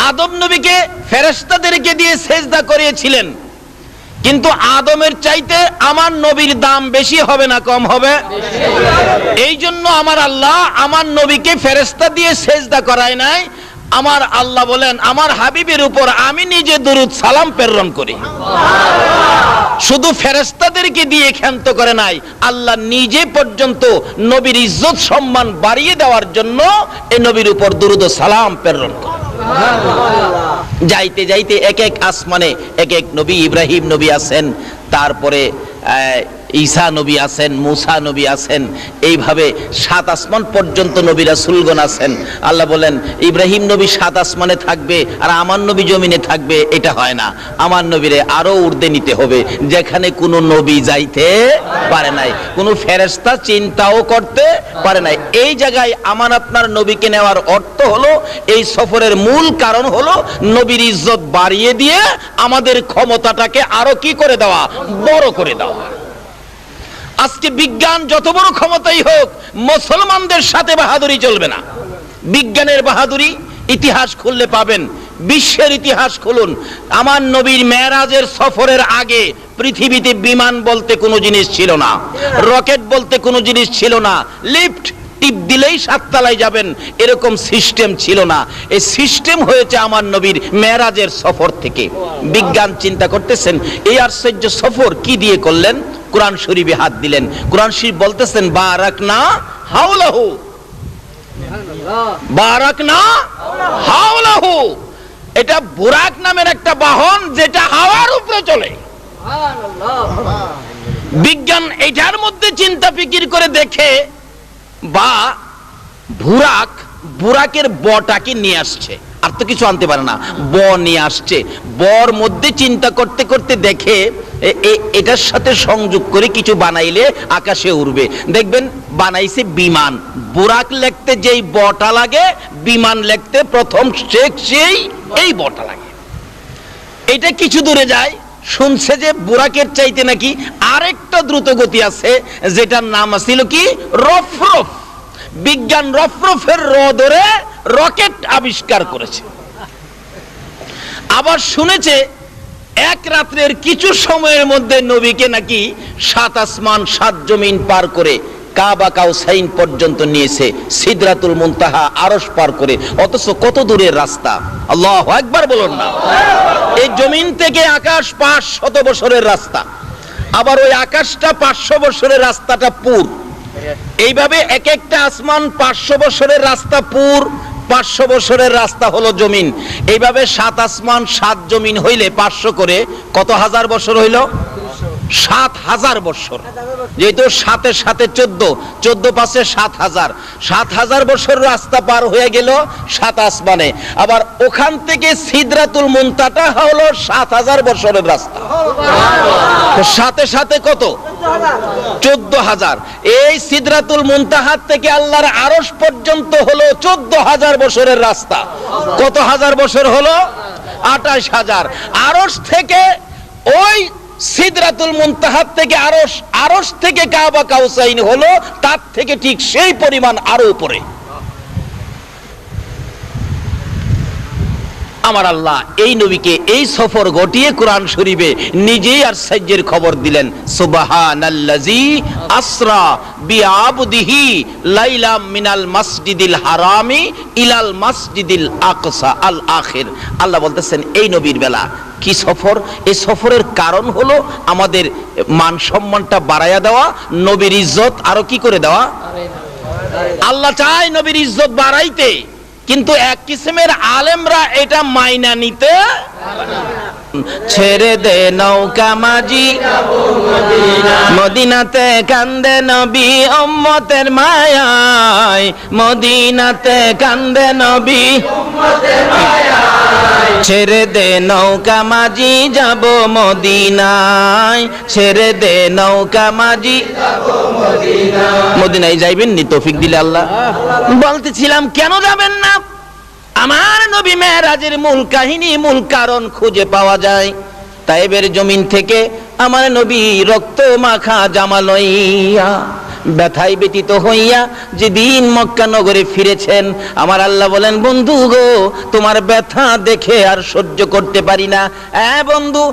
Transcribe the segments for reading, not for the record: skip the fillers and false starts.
আদম নবীকে ফেরেশতাদেরকে দিয়ে সেজদা করিয়েছিলেন, কিন্তু আদমের চাইতে আমার নবীর দাম বেশি হবে না কম হবে? এই জন্য আমার আল্লাহ আমার নবীকে ফেরেশতা দিয়ে সেজদা করায় নাই। আমার আল্লাহ বলেন আমার হাবিবের উপর আমি নিজে দরুদ সালাম প্রেরণ করি। শুধু ফেরেশতাদেরকে দিয়ে ক্ষান্ত করে নাই, আল্লাহ নিজে পর্যন্ত নবীর ইজ্জত সম্মান বাড়িয়ে দেওয়ার জন্য এই নবীর উপর দরুদ ও সালাম প্রেরণ করে। যাইতে যাইতে এক এক আসমানে এক এক নবী, ইব্রাহিম নবী আছেন, তারপরে ঈসা নবী আছেন, মুসা নবী আছেন, এইভাবে 7 আসমান পর্যন্ত নবী রাসূলগণ আছেন। আল্লাহ বলেন ইব্রাহিম নবী 7 আসমানে থাকবে আর আমার নবী জমিনে থাকবে, এটা হয় না। আমার নবীরে আরো ঊর্ধ্বে নিতে হবে, যেখানে কোনো নবী যাইতে পারে নাই, কোনো ফেরেশতা চিন্তাও করতে পারে নাই। এই জায়গায় আমার আপনার নবীকে নেওয়ার অর্থ হলো, এই সফরের মূল কারণ হলো নবীর ইজ্জত বাড়িয়ে দিয়ে আমাদের ক্ষমতাটাকে আরো কি করে দেওয়া, বড় করে দেওয়া। আজকে বিজ্ঞান যত বড় ক্ষমতাই হোক, মুসলমানদের সাথে বাহাদুরি চলবে না। বিজ্ঞানের বাহাদুরি ইতিহাস খুললে পাবেন, বিশ্বের ইতিহাস খুলুন। আমার নবীর মেরাজের সফরের আগে পৃথিবীতে বিমান বলতে কোনো জিনিস ছিল না, রকেট বলতে কোনো জিনিস ছিল না, লিফট টিপ দিলেই 7 তলায় যাবেন এরকম সিস্টেম ছিল না। এই সিস্টেম হয়েছে আমার নবীর মেরাজের সফর থেকে। বিজ্ঞান চিন্তা করতেছেন এই আশ্চর্য সফর কি দিয়ে করলেন? কোরআন শরীফে হাত দিলেন। কোরআন শরীফ বলতেছেন বারাকনা হাওলাহু, বারাকনা হাওলাহু। এটা বুরাক নামের একটা বাহন যেটা হাওয়ার উপরে চলে। বিজ্ঞান এটার মধ্যে চিন্তা ফিকির করে দেখে বা বুরাকের বটাকে নিয়ে আসছে, আর তো কিছু আনতে পারে না, ব নিয়ে আসছে। বর মধ্যে চিন্তা করতে করতে দেখে এটার সাথে সংযোগ করে কিছু বানাইলে আকাশে উড়বে। দেখবেন বানাইছে বিমান। বুরাক লিখতে যেই বটা লাগে, বিমান লিখতে প্রথম সেই এই বটা লাগে। এটা কিছু দূরে যায়, শুনছে যে বুরাকের চাইতে নাকি আরেকটা দ্রুত গতি আছে, যেটার নাম ছিল কি রফরফ। বিজ্ঞান রফরফের র ধরে রকেট আবিষ্কার করেছে। আবার শুনেছে এক রাত্রের কিছু সময়ের মধ্যে নবীকে নাকি 7 আসমান 7 জমিন পার করে কাবা কাউসাইন পর্যন্ত নিয়েছে, সিদরাতুল মুনতাহা আরশ পার করে। অথচ কত দূরের রাস্তা, আল্লাহু আকবার বলুন না। এই জমিন থেকে আকাশ 500 বছরের রাস্তা, আবার ওই আকাশটা 500 বছরের রাস্তাটা পুর। এইভাবে এক একটা আসমান 500 বছরের রাস্তা পুর, 500 বছরের রাস্তা হলো জমিন। এইভাবে 7 আসমান 7 জমিন হইলে 500 করে কত হাজার বছর হইল? 7,000 বছর। যেহেতু 7 এর সাথে 14, 14 পাশে 7,000, 7,000 বছর রাস্তা পার হয়ে গেল 7 আসমানে। আবার ওখান থেকে সিদরাতুল মুনতাহা হলো 7,000 বছরের রাস্তা। তো সাথে সাথে কত? 14,000। এই সিদরাতুল মুনতাহা থেকে আল্লাহর আরশ পর্যন্ত হলো 14,000 বছরের রাস্তা। কত হাজার বছর হলো? 28,000। আরশ থেকে ওই সিদরাতুল মুনতাহা থেকে আরশ থেকে কাবা কাউসাইন হলো তার থেকে ঠিক সেই পরিমাণ আরো উপরে। আমার আল্লাহ এই নবীকে এই সফর ঘটিয়ে কোরআন শরীফে নিজেই আশ্চর্যের খবর দিলেন, সুবহানাল্লাযী আসরা বিআবদিহি লাইলাম মিনাল মাসজিদিল হারামি ইলাল মাসজিদিল আকসা আল আখির। আল্লাহ বলতেছেন এই নবীর বেলা কি সফর? এই সফরের কারণ হলো আমাদের মান সম্মানটা বাড়ায়া দেওয়া, নবীর ইজ্জত আরো কি করে দেওয়া। আল্লাহ চায় নবীর ইজ্জত বাড়াইতে, কিন্তু এক কিসিমের আলেমরা এটা মাইনা নিতে ছেড়ে দে নৌকা মাঝি মদিনাতে কান্দে নবী উম্মতের মায়ায়, মদিনাতে কান্দে নবী ছেড়ে দে নৌকা মাঝি যাব মদিনায়, ছেড়ে দে নৌকা মাঝি মদিনায় যাইবেন নি তৌফিক দিলে আল্লাহ। বলতেছিলাম কেন যাবেন না? আমার নবী মেরাজের মূল কাহিনী, মূল কারণ খুঁজে পাওয়া যায় তায়েবের জমিন থেকে। আমার নবী রক্ত মাখা জামা লইয়া ব্যথায় ব্যতীত হইয়া যেদিন মক্কা নগরে ফিরেছেন, আমার আল্লাহ বলেন বন্ধু গো তোমার ব্যথা দেখে আর সহ্য করতে পারি না। বন্ধু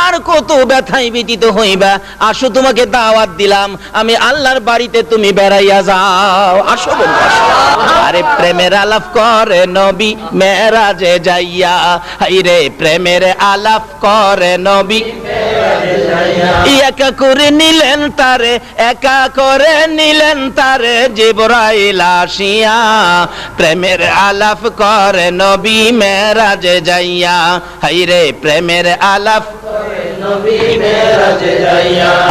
আর কত ব্যথায় ব্যতীত হইবা, আসো তোমাকে দাওয়াত দিলাম, আমি আল্লাহর বাড়িতে তুমি বেড়াইয়া যাও, আসো বন্ধু আসো। আরে প্রেমের আলাপ করে নবী মেরাজে যাইয়া, হাইরে প্রেমের আলাপ করে নবী একা করে নিলেন তারে, একা করে নিলেন তারে জিবরাইল আসিয়া, প্রেমের আলাপ করে নবী মেরাজে যাইয়া, হাইরে প্রেমের আলাপ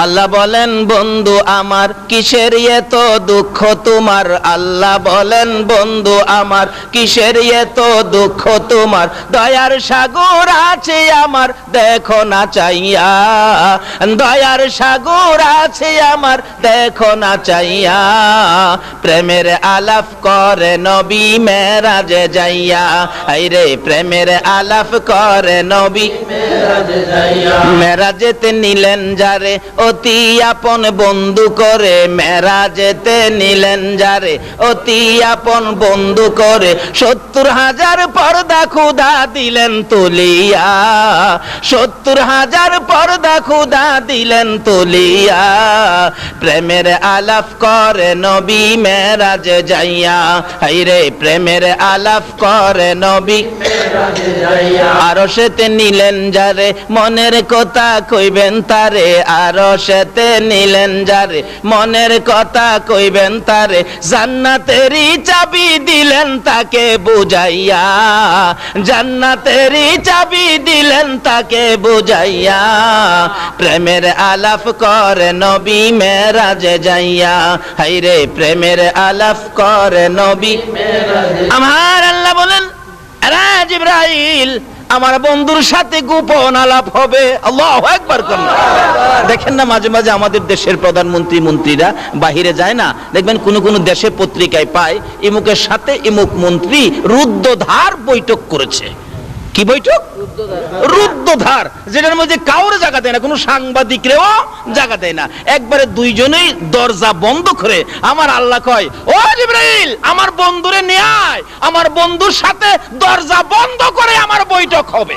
আল্লাহ বলেন বন্ধু আমার কিসের এত দুঃখ তোমার, আল্লাহ বলেন বন্ধু আমার কিসের এত দুঃখ তোমার, দয়ার সাগর আছে আমার দেখো না চাইয়া, দয়ার সাগর আছে আমার দেখো না চাইয়া, প্রেমের আলাপ করে নবী মেরাজে যাইয়া, আইরে প্রেমের আলাপ করে নবী মেরাজে যাইয়া, মেরাজেতে নিলেন যারে অতি আপন বন্ধু করে, মেরাজেতে নিলেন যারে অতি আপন বন্ধু করে, 70,000 পর্দা খুদা দিলেন তুলিয়া, 70,000 পর্দা খুদা দিলেন তুলিয়া, প্রেমের আলাপ করে নবী মেরাজে যাইয়া, হাইরে প্রেমের আলাপ করে নবী মেরাজে যাইয়া, আরশেতে নিলেন যারে মনের কথা কইবেন তারে, আরশেতে নিলেন যারে মনের কথা কইবেন তারে, জান্নাতেরই চাবি দিলেন তাকে বুঝাইয়া, জান্নাতেরই চাবি দিলেন তাকে বুঝাইয়া, প্রেমের আলাপ করে নবী মেরাজে যাইয়া, হাইরে প্রেমের আলাপ করে নবী মেরাজে। আমার আল্লাহ বলেন জিবরাইল আমার বন্ধুর সাথে গোপন আলাপ হবে, আল্লাহু আকবার করুন। দেখেন না মাঝে মাঝে আমাদের দেশের প্রধানমন্ত্রী মন্ত্রীরা বাহিরে যায় না, দেখবেন কোন কোন দেশে পত্রিকায় পায় ইমুকের সাথে ইমুক মন্ত্রী রুদ্ধদ্বার বৈঠক করেছে। কি বৈঠক? রুদ্ধদ্বার, যেটার মধ্যে কাউরে জায়গা দেয় না, কোনো সাংবাদিকরেও জায়গা দেয় না, একবারে দুইজনেই দরজা বন্ধ করে। আমার আল্লাহ কয় ও জিবরাইল আমার বন্ধুরে নিয়ে আয়, আমার বন্ধুর সাথে দরজা বন্ধ করে আমার বৈঠক হবে,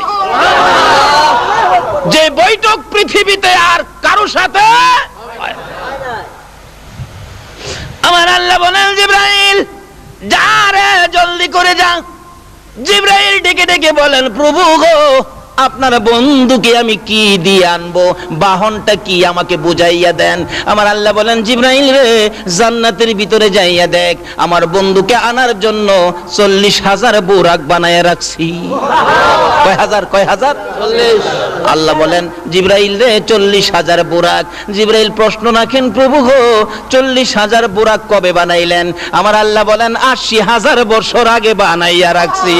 যে বৈঠক পৃথিবীতে আর কারো সাথে। আমার আল্লাহ বলেন জিবরাইল যা রে জলদি করে যা। জিবরাইল ডেকে ডেকে বলেন প্রভু গো আপনার বন্ধুকে আমি কি দিয়ে আনবো, বাহনটা কি আমাকে বুঝাইয়া দেন। আমার আল্লাহ বলেন জিবরাইল রে জান্নাতের ভিতরে যাইয়া দেখ, আমার বন্ধুকে আনার জন্য 40,000 বুরাক বানায়া রাখছি। কয় হাজার? 40। আল্লাহ বলেন জিবরাইল রে 40,000 বুরাক। জিবরাইল প্রশ্ন রাখেন প্রভু গো 40,000 বুরাক কবে বানাইলেন? আমার আল্লাহ বলেন 80,000 বছর আগে বানাইয়া রাখছি।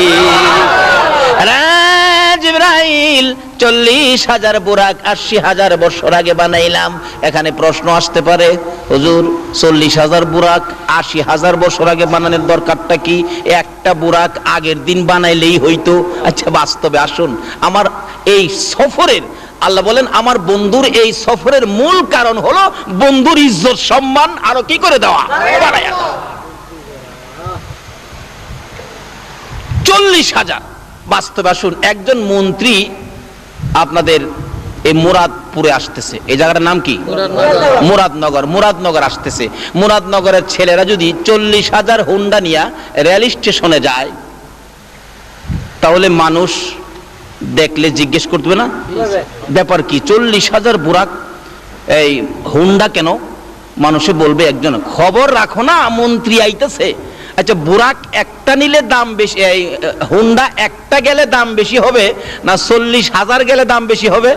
জিবরাইল 40,000 বুরাক 80,000 বছর আগে বানাইলাম। এখানে প্রশ্ন আসতে পারে হুজুর 40,000 বুরাক 80,000 বছর আগে বানানোর দরকারটা কি? একটা বুরাক আগের দিন বানাইলেই হইতো। আচ্ছা বাস্তবে আসুন, আমার এই সফরের আল্লাহ বলেন আমার বন্ধুর এই সফরের মূল কারণ হলো বন্ধুর ইজ্জত সম্মান আরো কি করে দেওয়া, বাড়ায়া দেওয়া। 40,000 বাস্তবে আসুন, একজন মন্ত্রী আপনাদের এই মুরাদপুরে আসতেছে, এই জায়গাটার নাম কি? মুরাদনগর। মুরাদনগর আসতেছে, মুরাদনগরের ছেলেরা যদি 40,000 হুন্ডা নিয়ে রেল স্টেশনে যায়, তাহলে মানুষ দেখলে জিজ্ঞেস করবে না ব্যাপার কি, 40,000 বুরাক এই হুন্ডা কেন? মানুষে বলবে একজন খবর রাখো না মন্ত্রী আইতেছে। আচ্ছা বুরাক একটা নিলে দাম বেশি, এই হুন্ডা একটা গেলে দাম বেশি হবে না 40,000 গেলে দাম বেশি হবে?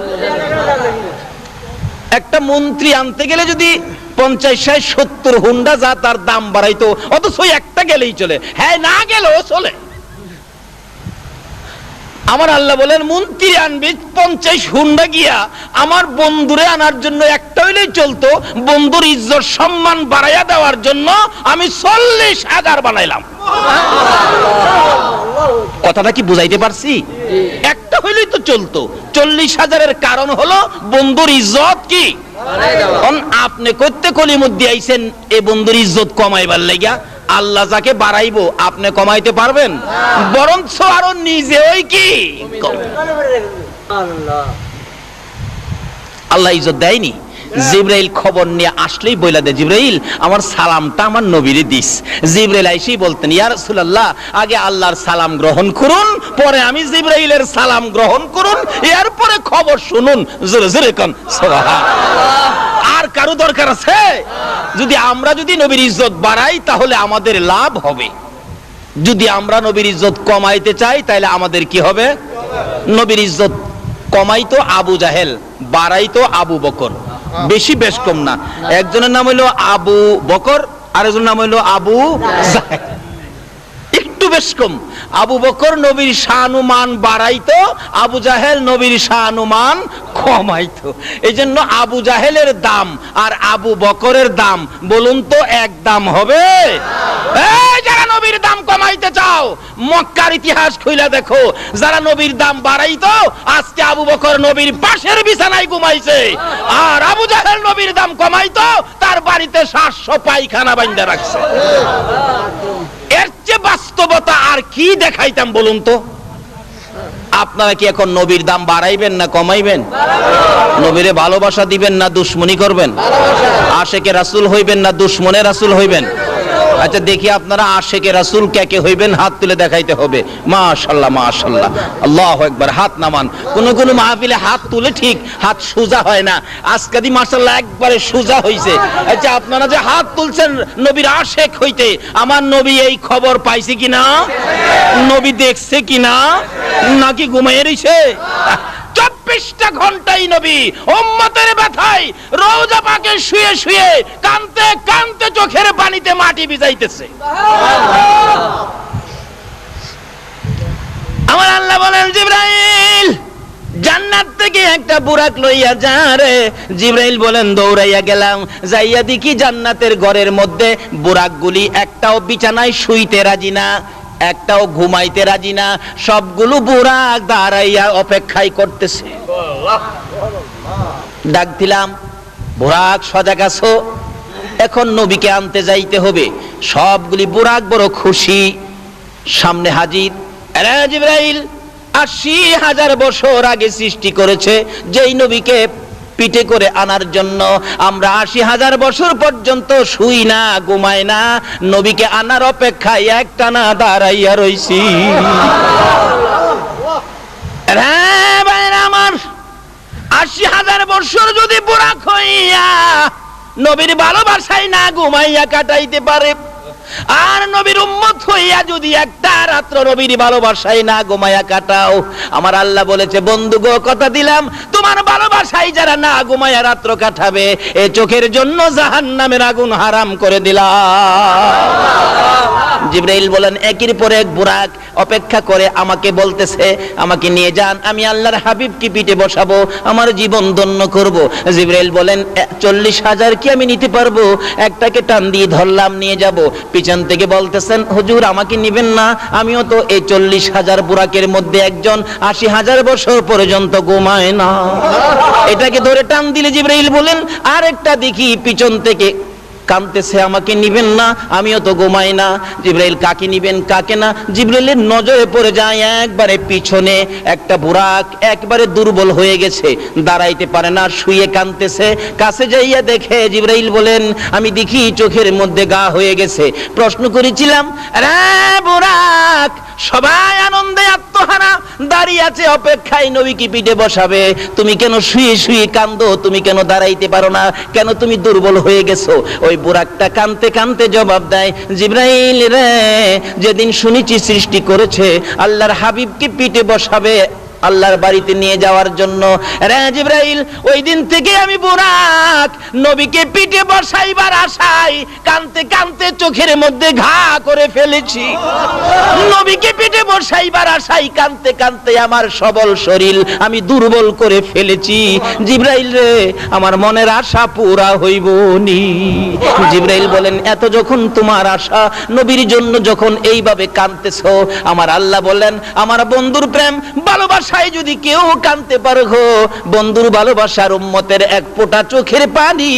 একটা মন্ত্রী আনতে গেলে যদি 50, 60, 70 হুন্ডা যা তার দাম বাড়াইতো, অথচ একটা গেলেই চলে, হ্যাঁ না গেলেও চলে। আমার আল্লাহ বলেন মন্ত্রী আনবি 50 হুন্ডা গিয়া আমার বন্ধুরে আনার জন্য একটা হইলেই চলতো, বন্ধুর ইজ্জত সম্মান বাড়াইয়া দেওয়ার জন্য আমি 40,000 বানাইলাম। কথাটা কি বুঝাইতে পারছি? একটা হইলেই তো চলতো। 40,000-এর কারণ হলো বন্ধুর ইজ্জত কি আপনি করতে কলিমুদ্দি আইছেন এ বন্ধুর ইজ্জত কমাইবার লাগিয়া। আল্লাহ যাকে বাড়াইবো আপনি কমাইতে পারবেন? বরঞ্চ আরো নিজে ওই কি আল্লাহ ইজ্জত দেয়নি। জিবরাইল খবর নিয়ে আসলেই বইলা দেয়, জিবরাইল আমার সালামটা আমার নবীরে দিস। জিবরাইল আইসেই বলতেন, ইয়া রাসূলুল্লাহ আগে আল্লাহর সালাম গ্রহণ করুন, পরে আমি জিবরাইলের সালাম গ্রহণ করুন, এরপরে খবর শুনুন। জোরে জোরে কোন সুবহানাল্লাহ। আর কারো দরকার আছে? যদি আমরা নবীর ইজ্জত বাড়াই তাহলে আমাদের লাভ হবে। যদি আমরা নবীর ইজ্জত কমাইতে চাই তাহলে আমাদের কি হবে? নবীর ইজ্জত কমাইতো আবু জাহেল, বাড়াইতো আবু বকর। বেশি বেশ কম না। একজনের নাম হইলো আবু বকর, আরেকজনের নাম হইলো আবু জাহেল, একটু বেশ কম। আবু বকর নবীর শানুমান বাড়াইতো, আবু জাহেল নবীর শানুমান কমাইতো। এই জন্য আবু জাহেলের দাম আর আবু বকরের দাম বলুন তো এক দাম হবে? এই যারা নবীর দাম কমাইতে চাও মক্কার ইতিহাস খুইলা দেখো, যারা নবীর দাম বাড়াইতো আজকে আবু বকর নবীর পাশের বিছানায় ঘুমাইছে, আর আবু জাহেল নবীর দাম কমাইতো তার বাড়িতে 700 পায়খানা বাইন্ধা রাখছে। এর চেয়ে বাস্তবতা আর কি দেখাইতাম বলুন তো? আপনারা কি এখন নবীর দাম বাড়াইবেন না কমাইবেন? নবীরে ভালোবাসা দিবেন না দুশমনি করবেন? আশেকে রাসূল হইবেন না দুশমনে রাসূল হইবেন? আচ্ছা দেখি আপনারা আশেকে রাসূল কে কে হইবেন, হাত তুলে দেখাইতে হবে। মাশাআল্লাহ মাশাআল্লাহ, আল্লাহু আকবার। হাত নামান। কোন কোন মাহফিলে হাত তুলে ঠিক হাত সোজা হয় না, আজকে দি মাশাআল্লাহ একবারে সোজা হইছে। আচ্ছা আপনারা যে হাত তুলছেন নবীর আশেক হইতে, আমার নবী এই খবর পাইছে কিনা? নবী দেখছে কিনা? নাকি ঘুমাইয়ে রইছে? 24টা ঘন্টাই নবী উম্মতের ব্যথায় রওজা পাকে শুয়ে শুয়ে কাঁদতে কাঁদতে চোখের পানিতে মাটি ভিজাইতেছে। আমার আল্লাহ বলেন, জিবরাইল জান্নাত থেকে একটা বুরাক লইয়া যা রে। জিবরাইল বলেন দৌড়াইয়া গেলাম, যাইয়া দেখি জান্নাতের ঘরের মধ্যে বুরাকগুলি একটাও বিছানায় শুইতে রাজি না, একটাও ঘুমাইতে রাজি না, সবগুলো বুরাক দাঁড়াইয়া অপেক্ষাই করতেছে। ডাক দিলাম, বুরাক সজাগ আছো, এখন নবীকে আনতে যাইতে হবে। সবগুলি বুরাক বড় খুশি, সামনে হাজির। আরে জিবরাইল ৮০,০০০ বছর আগে সৃষ্টি করেছে যেই নবীকে পিঠে করে আনার জন্য আমরা ৮০,০০০ বছর পর্যন্ত শুই না ঘুমাই না, নবীকে আনার অপেক্ষায় একটানা দাঁড়াইয়া রইছি। আমার ৮০,০০০ বছর যদি বুড়াক হইয়া নবীর ভালোবাসায় না ঘুমাইয়া কাটাইতে পারে, আর নবীর উম্মত হইয়া যদি একটা রাত্র নবীর ভালোবাসায় না ঘুমাইয়া কাটাও, আমার আল্লাহ বলেছে বন্ধু গো কথা দিলাম তোমার ভালোবাসায় যারা না ঘুমাইয়া রাত্র কাটাবে এ চোখের জন্য জাহান্নামের আগুন হারাম করে দিলাম। জিবরাইল বলেন একের পর এক বুরাক অপেক্ষা করে আমাকে বলতেছে আমাকে নিয়ে যান, আমি আল্লাহর হাবিবকে পিঠে বসাবো, আমার জীবন ধন্য করব। জিবরাইল বলেন ৪০,০০০ কি আমি নিতে পারবো? একটাকে টান দিয়ে ধরলাম, নিয়ে যাব। পিছন থেকে বলতেছেন হুজুর আমাকে নিবেন না, আমিও তো এই ৪০,০০০ বুরাকের মধ্যে একজন, ৮০,০০০ বছর পর্যন্ত ঘুমায় না। এটাকে ধরে টান দিলে জিবরাইল বলেন আর একটা দেখি পিছন থেকে কাঁদতেছে আমাকে নিবেন না, আমিও তো ঘুমাই না। জিবরাইল কাকে নিবেন কাকে না, জিবরাইলের নজরে পড়ে যায় একবারে পিছনে একটা বুরাক একবারে দুর্বল হয়ে গেছে, দাঁড়াইতে পারে না, শুয়ে কাঁদতেছে। কাছে যাইয়া দেখে জিবরাইল বলেন আমি দেখি চোখের মধ্যে গা হয়ে গেছে। প্রশ্ন করেছিলাম রে বুরাক, সবাই আনন্দে আত্মহারা দাঁড়িয়ে আছে অপেক্ষায় নবীকে পিঠে বসাবে, তুমি কেন শুয়ে শুয়ে কান্দো? তুমি কেন দাঁড়াইতে পারো না? কেন তুমি দুর্বল হয়ে গেছো? ওই বুরাকটা কানতে কানতে জবাব দেয় জিবরাইল রে, যেদিন শুনেছি সৃষ্টি করেছে আল্লাহর হাবিবকে পিঠে বসাবে আল্লাহর বাড়িতে নিয়ে যাওয়ার জন্য, রে জিবরাইল ওই দিন থেকে আমি বুরাক নবীকে পিঠে বসাইবার আশায় কানতে কানতে চোখের মধ্যে ঘা করে ফেলেছি। নবীকে পিঠে বসাইবার আশায় কানতে কানতে আমার সবল শরীর আমি দুর্বল করে ফেলেছি। জিবরাইল রে আমার মনের আশা পুরা হইব নি। জিবরাইল বলেন এত যখন তোমার আশা, নবীর জন্য যখন এইভাবে কাঁদতেছো, আমার আল্লাহ বলেন আমার বন্ধুর প্রেম ভালোবাসা আশায় যদি কেউ কাঁদতে পারো গো, বন্ধুর ভালোবাসার উম্মতের এক ফোঁটা চোখের পানি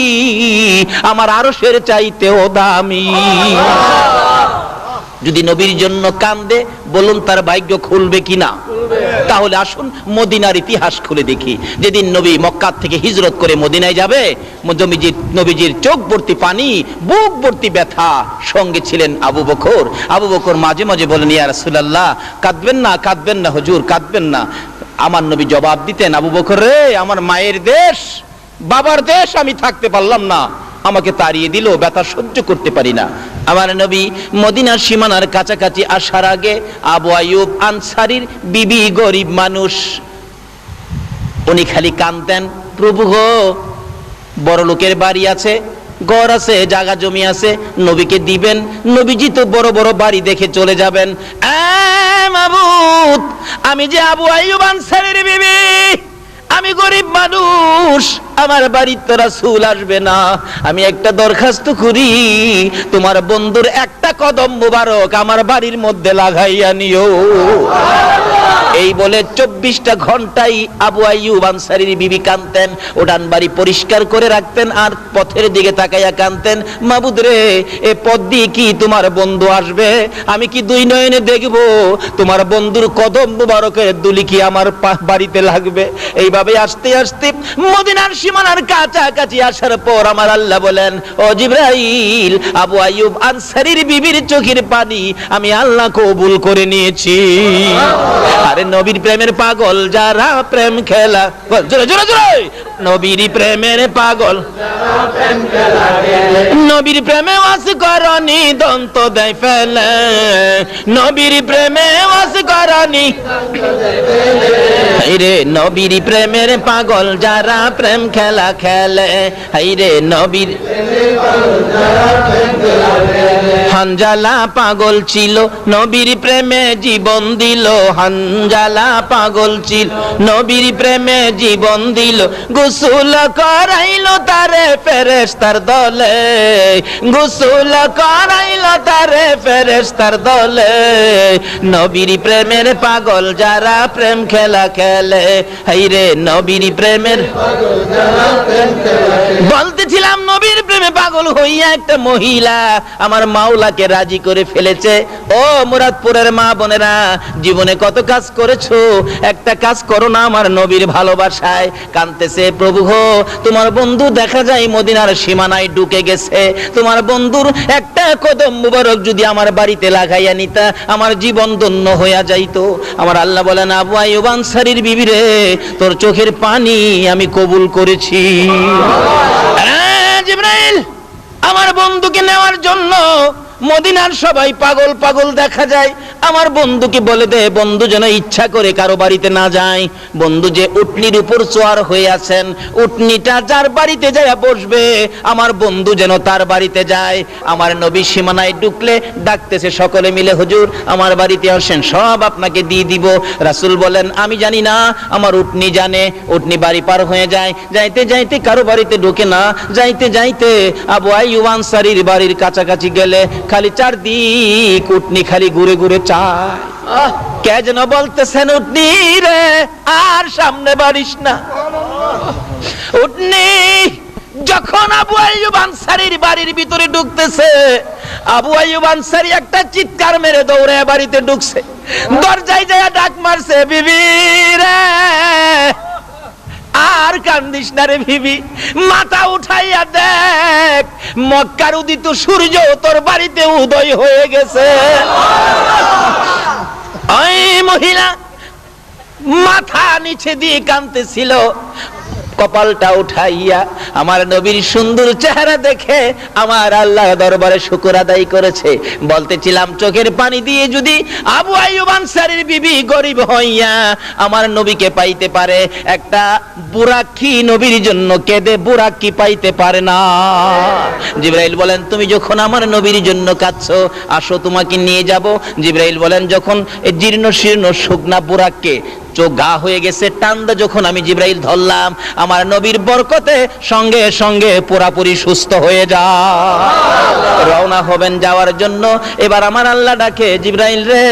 আমার আরশের চাইতেও দামি। যদি নবীর জন্য কান্দে, বলুন তার ভাগ্য খুলবে কিনা? তাহলে আসুন মদিনার ইতিহাস খুলে দেখি। যেদিন নবী মক্কা থেকে হিজরত করে মদিনায় যাবে, নবীজির চোখ ভর্তি পানি, বুক ভর্তি ব্যথা, সঙ্গে ছিলেন আবু বকর। আবু বকর মাঝে মাঝে বলেন, ইয়া রাসূলুল্লাহ, কাঁদবেন না, কাঁদবেন না হুজুর, কাঁদবেন না। আমার নবী জবাব দিতেন, আবু বকর রে, আমার মায়ের দেশ, বাবার দেশ আমি থাকতে পারলাম না, আমাকে তাড়িয়ে দিল, ব্যথা সহ্য করতে পারি না। আমার নবী মদিনার সীমানার কাছাকাছি আসার আগে আবু আইয়ুব আনসারীর বিবি, গরিব মানুষ, উনি খালি কাঁদতেন, প্রভু গো, বড় লোকের বাড়ি আছে, ঘর আছে, জায়গা জমি আছে, নবীকে দিবেন, নবীজি তো বড় বড় বাড়ি দেখে চলে যাবেন। মাবুদ, আমি যে আবু আইয়ুব আনসারীর বিবি, আমি গরিব মানুষ, আমার বাড়ির তো রাসূল আসবে না, আমি একটা দরখাস্ত করি, তোমার বন্ধুর একটা কদম মুবারক আমার বাড়ির মধ্যে লাগাইয়া নিও। এই বলে 24টা ঘন্টাই আবু আইয়ুব আনসারীর বিবি কাঁদতেন, উঠান বাড়ি পরিষ্কার করে রাখতেন আর পথের দিকে তাকাইয়া কাঁদতেন, মাবুদ রে, এ পথ দিয়ে কি তোমার বন্ধু আসবে? আমি কি দুই নয়নে দেখব তোমার বন্ধুর কদম মুবারকের দুলি কি আমার বাড়িতে লাগবে? এইভাবে আস্তে আস্তে মদিনার সীমানার কাছাকাছি আসার পর আমার আল্লাহ বলেন, ও জিবরাইল, আবু আইয়ুব আনসারীর বিবির চোখের পানি আমি আল্লাহ কবুল করে নিয়েছি। আরে নবীর প্রেমের পাগল যারা প্রেম খেলা, জোরে জোরে জোরে, নবীর প্রেমের পাগল, নবীর প্রেমে ওয়াস করনি দন্ত দেয় ফেলে, নবীর প্রেমে ওয়াস করনি, হাইরে নবীর প্রেমের পাগল যারা প্রেম খেলা খেলে, হাইরে নবীর হানজালা পাগল ছিল, নবীর প্রেমে জীবন দিল, হানজালা পাগল ছিল, নবীর প্রেমে জীবন দিল, গোসল করাইলো তারে ফেরেশতার দলে, গোসল করাইলো তারে ফেরেশতার দলে, নবীর প্রেমের পাগল যারা প্রেম খেলা খেলে, হাইরে নবীর প্রেমের পাগল যারা প্রেম খেলা খেলে। বলতেছিলাম নবীর প্রেমে পাগল হইয়া একটা মহিলা আমার মাওলাকে রাজি করে ফেলেছে। ও মুরাদপুরের মা বোনেরা, জীবনে কত কাজ করেছো, একটা কাজ করো না আমার নবীর ভালোবাসায়। কাঁদতেছে, প্রভু গো, তোমার বন্ধু দেখা যায় মদিনার সীমানায় ঢুকে গেছে, তোমার বন্ধুর একটা কদম মুবারক যদি আমার বাড়িতে লাগাইয়া নিতা, আমার জীবন ধন্য হইয়া যাইতো। আমার আল্লাহ বলেন, আবু আইয়ুব আনসারীর বিবি রে, তোর চোখের পানি আমি কবুল করেছি। জিবরাইল আমার বন্ধুকে নেওয়ার জন্য মদিনার সবাই পাগল পাগল দেখা যায়, আমার বন্ধুকে বলে দে বন্ধু যেন ইচ্ছা করে কারো বাড়িতে না যায়। বন্ধু যে উটনির উপর সোয়ার হয়ে আছেন, উটনিটা যার বাড়িতে যায় বসবে, আমার বন্ধু যেন তার বাড়িতে যায়। আমার নবী সীমানায় ঢুকলে ডাকতেছে সকলে মিলে, হুজুর আমার বাড়িতে আসেন, সব আপনাকে দিয়ে দিব। রাসূল বলেন, আমি জানি না, আমার উটনি জানে। উটনি বাড়ি পার হয়ে যায়, যাইতে যাইতে কারো বাড়িতে ঢোকে না, যাইতে যাইতে আবু আইয়ুব আনসারীর বাড়ির কাছাকাছি গেলে খালি চারদিক উটনি খালি ঘুরে ঘুরে চায়। কে যেন বলতেছেন, উটনি রে আর সামনে বাড়িস না। উটনি যখন আবু আইয়ুব আনসারীর বাড়ির ভিতরে ঢুকতেছে, আবু আইয়ুব আনসারী একটা চিৎকার মেরে দৌড়ে বাড়িতে ঢুকছে, দরজায় যায় ডাক মারছে, বিবি রে আর কান্দিস না রে বিবি, মাথা উঠাইয়া দেখ মক্কার উদিত সূর্য তোর বাড়িতে উদয় হয়ে গেছে। ওই মহিলা মাথা নিচে দিয়ে কাঁদতেছিল, কপালটা উঠাইয়া আমার নবীর সুন্দর চেহারা দেখে আমার আল্লাহ দরবারে শুকর আদায় করেছে। বলতেছিলাম চোখের পানি দিয়ে যদি আবু আইয়ুব আনসারীর বিবি গরিব হইয়া আমার নবীকে পাইতে পারে, একটা বুরাকি নবীর জন্য কেঁদে বুরাকি পাইতে পারে না। জিবরাইল বলেন, তুমি যখন আমার নবীর জন্য কাঁদছো, আসো তোমাকে নিয়ে যাব। জিবরাইল বলেন, যখন জীর্ণ শীর্ণ শুকনা বুরাককে চোখ ঘা হয়ে গেছে, টান্দা যখন আমি জিবরাইল ধরলাম, আমার নবীর বরকতে সঙ্গে সঙ্গে পুরাপুরি সুস্থ হয়ে যায়। রওনা হবেন যাওয়ার জন্য, এবার আমার আল্লাহ ডাকে, জিবরাইল রে,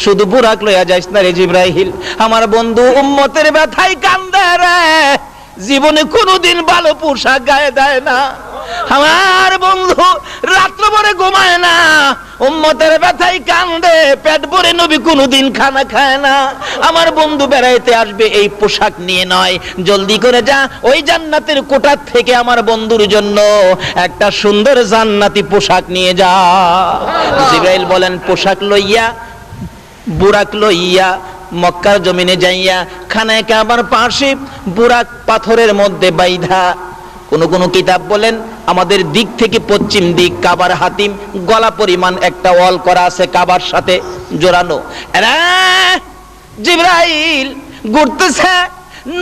শুধু বুরাক লইয়া যাইস না রে জিবরাইল, আমার বন্ধু উম্মতের ব্যথায় কান্দে রে, জীবনে কোনোদিন ভালো পোশাক গায়ে দেয় না, আমার বন্ধু রাত্র ভরে ঘুমায় না, উম্মতের ব্যথায় কান্দে, পেট ভরে নবী কোনোদিন খানা খায় না, আমার বন্ধু বেড়াইতে আসবে এই পোশাক নিয়ে নয়, জলদি করে যা ওই জান্নাতের কোঠার থেকে আমার বন্ধুর জন্য একটা সুন্দর জান্নাতি পোশাক নিয়ে যা। জিবরাইল বলেন, পোশাক লইয়া বুরাক লইয়া মক্কার জমিনে যাইয়া খানায় কাবার পাশে বুরাক পাথরের মধ্যে বাইধা, কোন কিতাব বলেন আমাদের দিক থেকে পশ্চিম দিক কাবার হাতিম গলা পরিমাণ একটা ওয়াল করা আছে, কাবার সাথে জোড়ানো। জিবরাইল ঘুরতেছে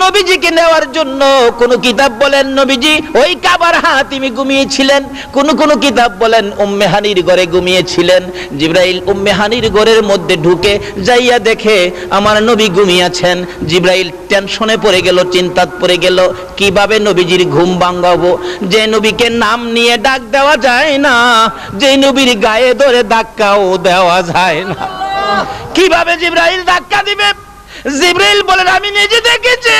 নবীজিকে নেওয়ার জন্য। কোন কিতাব বলেন নবীজি ওই কাবার হাতিমে ঘুমিয়েছিলেন, কোন কিতাব বলেন উম্মে হানির ঘরে ঘুমিয়েছিলেন। জিবরাইল উম্মে হানির ঘরের মধ্যে ঢুকে যাইয়া দেখে আমার নবী ঘুমিয়েছেন। জিবরাইল টেনশনে পড়ে গেল, চিন্তাত পড়ে গেল, কিভাবে নবীজির ঘুম ভাঙাবো, যে নবীকে নাম নিয়ে ডাক দেওয়া যায় না, যে নবীর গায়ে ধরে ধাক্কাও দেওয়া যায় না, কিভাবে জিবরাইল ধাক্কা দিবে? জিবরাইল বলেন, আমি নিজে দেখেছি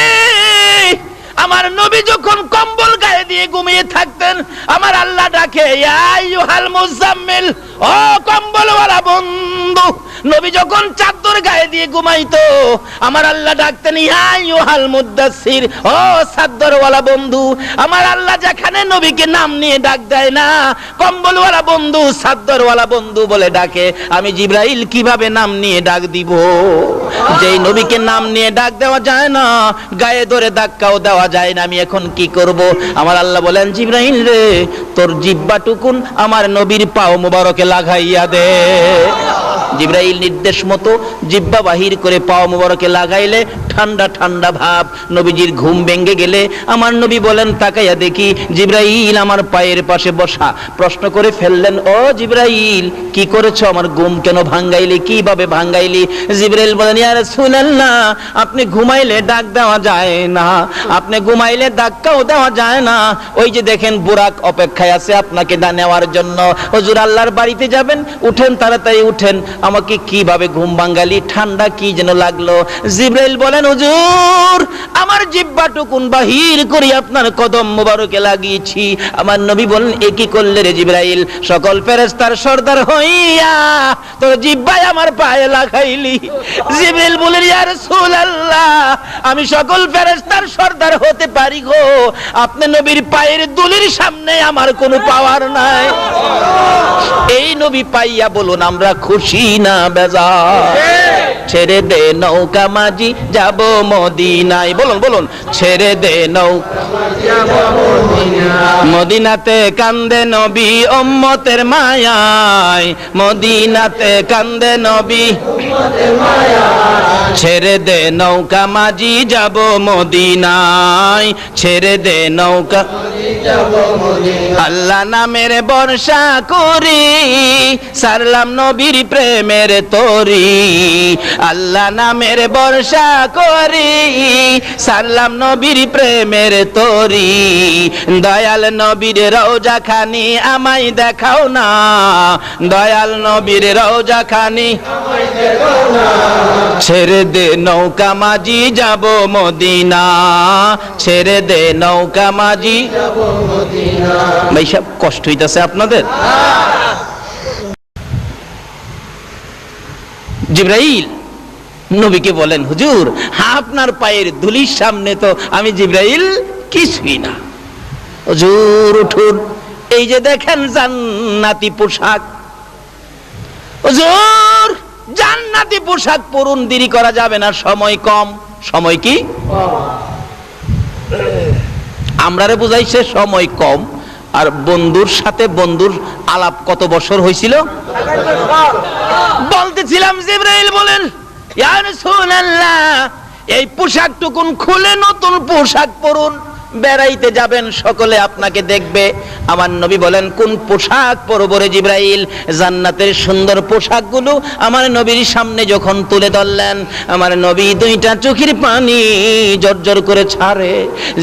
আমার নবী যখন কম্বল গায়ে দিয়ে ঘুমিয়ে থাকতেন, আমার আল্লাহ ডাকে, ইয়া আইয়ুহাল মুজাম্মিল, ও কম্বলওয়ালা বন্ধু। নবী যখন চাদর গায়ে দিয়ে ঘুমাইতো, আমার আল্লাহ ডাকতেন, ইয়া আইয়ুহাল মুদাসসির, ও চাদরওয়ালা বন্ধু। আমার আল্লাহ যেখানে নবীকে নাম নিয়ে ডাক দেয় না, কম্বলওয়ালা বন্ধু, চাদরওয়ালা বন্ধু বলে ডাকে, আমি জিবরাইল কিভাবে নাম নিয়ে ডাক দিব? যেই নবীকে নাম নিয়ে ডাক দেওয়া যায় না, গায়ে ধরে ধাক্কাও দেওয়া যায় না, আমি এখন কি করব? আমার আল্লাহ বলেন, জিবরাইল রে, তোর জিহ্বাটুকুন আমার নবীর পাও মুবারকে লাগাইয়া দে। জিবরাইল নির্দেশ মতো জিহ্বা বাহির করে পাও মুবারকে লাগাইলে ঠান্ডা ঠান্ডা ভাব। নবীজির ঘুম ভেঙে গেলে আমার নবী বলেন, তাকাইয়া দেখি জিবরাইল আমার পায়ের পাশে বসা। প্রশ্ন করে ফেললেন, ও জিবরাইল, কি করেছো? আমার ঘুম কেন ভাঙ্গাইলি? কিভাবে ভাঙ্গাইলি? জিবরাইল বলেন, ইয়া রাসূলুল্লাহ, আপনি ঘুমাইলে ডাক দেওয়া যায় না, আপনি ঘুমাইলে ধাক্কাও দেওয়া যায় না। ওই যে দেখেন বুরাক অপেক্ষায় আছে আপনাকে নেওয়ার জন্য। হুজুর আল্লাহর বাড়িতে যাবেন, উঠেন, তাড়াতাড়ি উঠেন। আমাকে কিভাবে ঘুম ভাঙ্গালি? ঠান্ডা কি যেন লাগলো। জিবরাইল বলেন, হুজুর আমার জিহ্বাটুকুন বাহির করে আপনার কদম মুবারকে লাগিয়েছি। আমার নবী বলেন, এ কি করলে রে জিবরাইল? সকল ফেরেশতার সর্দার হইয়া তোর জিহ্বায় আমার পায়ে লাগাইলি। জিবরাইল বলেন, ইয়া রাসূলুল্লাহ, আমি সকল ফেরেশতার সর্দার হতে পারি গো, আপনি নবীর পায়ের দুলির সামনে আমার কোনো পাওয়ার নাই। এই নবী পাইয়া বলুন আমরা খুশি না বেজার? ছেড়ে দে নৌকা মাঝি যাব মদিনায়, বলুন বলুন, ছেড়ে দে নৌকা মদিনাতে কান্দে নবী উম্মতের মায়ায়, মদিনাতে কান্দে নবী ছেড়ে দে নৌকা মাঝি যাব মদিনায়, ছেড়ে দে নৌকা আল্লাহ নামের বর্ষা করি, সারলাম নবীর প্রেমের তরি। আল্লাহ নামের বর্ষা করি, সারলাম নবীর প্রেমের তরি। দয়াল নবীর রওজা খানি আমায় দেখাও না, দয়াল নবীর রওজা খানি ছেড়ে দে নৌকা মাঝি যাব মদিনা, ছেড়ে দে নৌকা মাঝি। ভাই সব কষ্ট হইতাছে আপনাদের? জিবরাইল নবীকে বলেন, হুজুর আপনার পায়ের ধুলির সামনে তো আমি জিবরাইল কিছুই না। হুজুর উঠুন, এই যে দেখেন জান্নাতি পোশাক। হুজুর জান্নাতি পোশাক পরুন, দেরি করা যাবে না, সময় কম। সময় কি? আমরারে বুঝাইছে সময় কম। আর বন্ধুর সাথে বন্ধুর আলাপ কত বছর হয়েছিল? বলতেছিলাম, জিবরাইল বলেন, ইয়া রাসূলুল্লাহ, এই পোশাকটুকুন খুলে নতুন পোশাক পরুন। বেড়াইতে যাবেন, সকলে আপনাকে দেখবে। আমার নবী বলেন, কোন পোশাক পরবো রে জিবরাইল? জান্নাতের সুন্দর পোশাকগুলো আমার নবীর সামনে যখন তুলে ধরলেন, আমার নবী দুইটা চোখের পানি জর্জর করে ছাড়ে।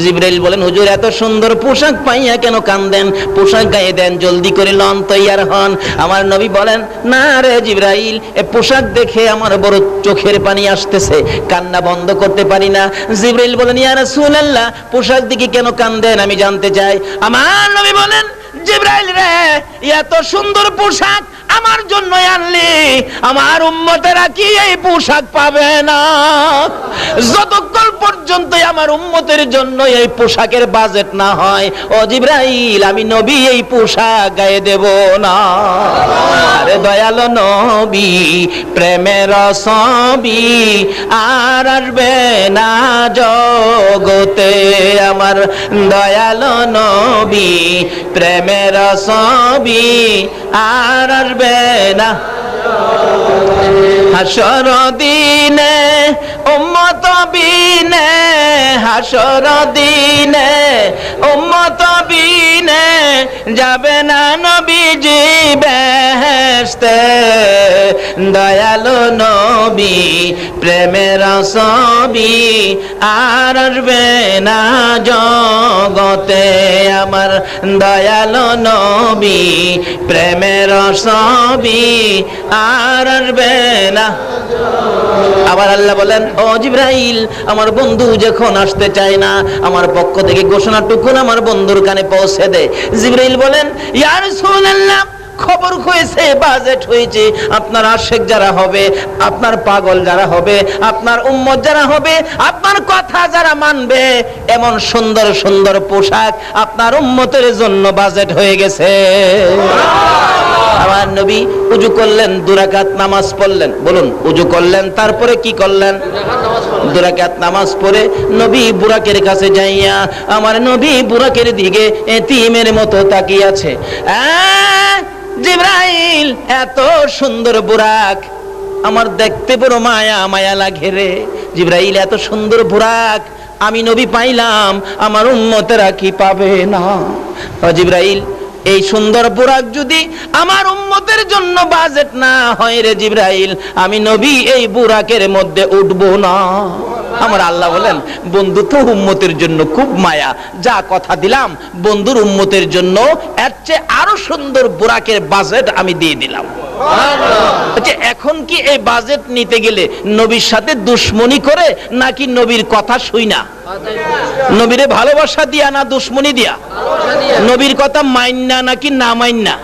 জিবরাইল বলেন, হুজুর এত সুন্দর পোশাক পাইয়া কেন কান্দেন? পোশাক গায়ে দেন, জলদি করে লন, তৈয়ার হন। আমার নবী বলেন, না রে জিবরাইল, এ পোশাক দেখে আমার বড় চোখের পানি আসতেছে, কান্না বন্ধ করতে পারি না। জিবরাইল বলেন, ইয়া রাসূলুল্লাহ, পোশাক দেখে কেন কান্দেন আমি জানতে চাই। আমার নবী বলেন, জিবরাইল রে, এত সুন্দর পোশাক আমার জন্য আনলি, আমার উম্মতেরা কি এই পোশাক পাবে না? যতক্ষণ পর্যন্ত আমার উম্মতের জন্য এই পোশাকের বাজেট না হয়, ও জিবরাইল, আমি নবী এই পোশাক গায়ে দেব না। আরে দয়ালো নবী, প্রেমের ছবি আর আসবে না জগতে। আমার দয়ালো নবী, প্রেমের ছবি আর আসবে না। হাসর দিনে উম্মত বিনে, হাসর দিনে উম্মত বিনে যাবে না নবীজি বেহেশতে। দয়ালু নবী, প্রেমের ছবি আর আসবে না জগতে। আমার দয়ালু নবী, প্রেমের ছবি আর আসবে না। আবার আল্লাহ বলেন, ও জিবরাইল, আমার বন্ধু যখন আসতে চায় না, আমার পক্ষ থেকে ঘোষণাটুকু আমার বন্ধুর কানে পৌঁছে দে। জিবরাইল বলেন, ইয়া রাসূলুল্লাহ, খবর হয়েছে, বাজেট হয়েছে, আপনার আশিক যারা হবে, আপনার পাগল যারা হবে, আপনার উম্মত যারা হবে, আপনার কথা যারা মানবে, এমন সুন্দর সুন্দর পোশাক আপনার উম্মতের জন্য বাজেট হয়ে গেছে। আমার নবী উজু করলেন, 2 রাকাত নামাজ পড়লেন। বলুন, উজু করলেন, তারপরে কি করলেন? 2 রাকাত নামাজ পড়ে নবী বুরাকের কাছে যাইয়া, আমার নবী বুরাকের দিকে এতিমের মতো তাকিয়ে আছে। জিবরাইল, এত সুন্দর বুরাক, আমার দেখতে বড় মায়া মায়া লাগে রে। জিবরাইল, এত সুন্দর বুরাক আমি নবী পাইলাম, আমার উম্মতেরা কি পাবে না? ও জিবরাইল, এই সুন্দর বুরাক যদি আমার উম্মতের জন্য বাজেট না হয় রে জিবরাইল, আমি নবী এই বুরাকের মধ্যে উঠবো না। আমার আল্লাহ বলেন, বন্ধু তো উম্মতের জন্য খুব মায়া, যা কথা দিলাম বন্ধুর উম্মতের জন্য এর চেয়ে আরো সুন্দর বুরাকের বাজেট আমি দিয়ে দিলাম। আচ্ছা, এখন কি এই বাজেট নিতে গেলে নবীর সাথে দুশ্মনী করে, নাকি নবীর কথা শুই না? নবীরে ভালোবাসা দিয়া না দুশ্মনী দিয়া? নবীর কথা মাইন্না নাকি না মাইন্না?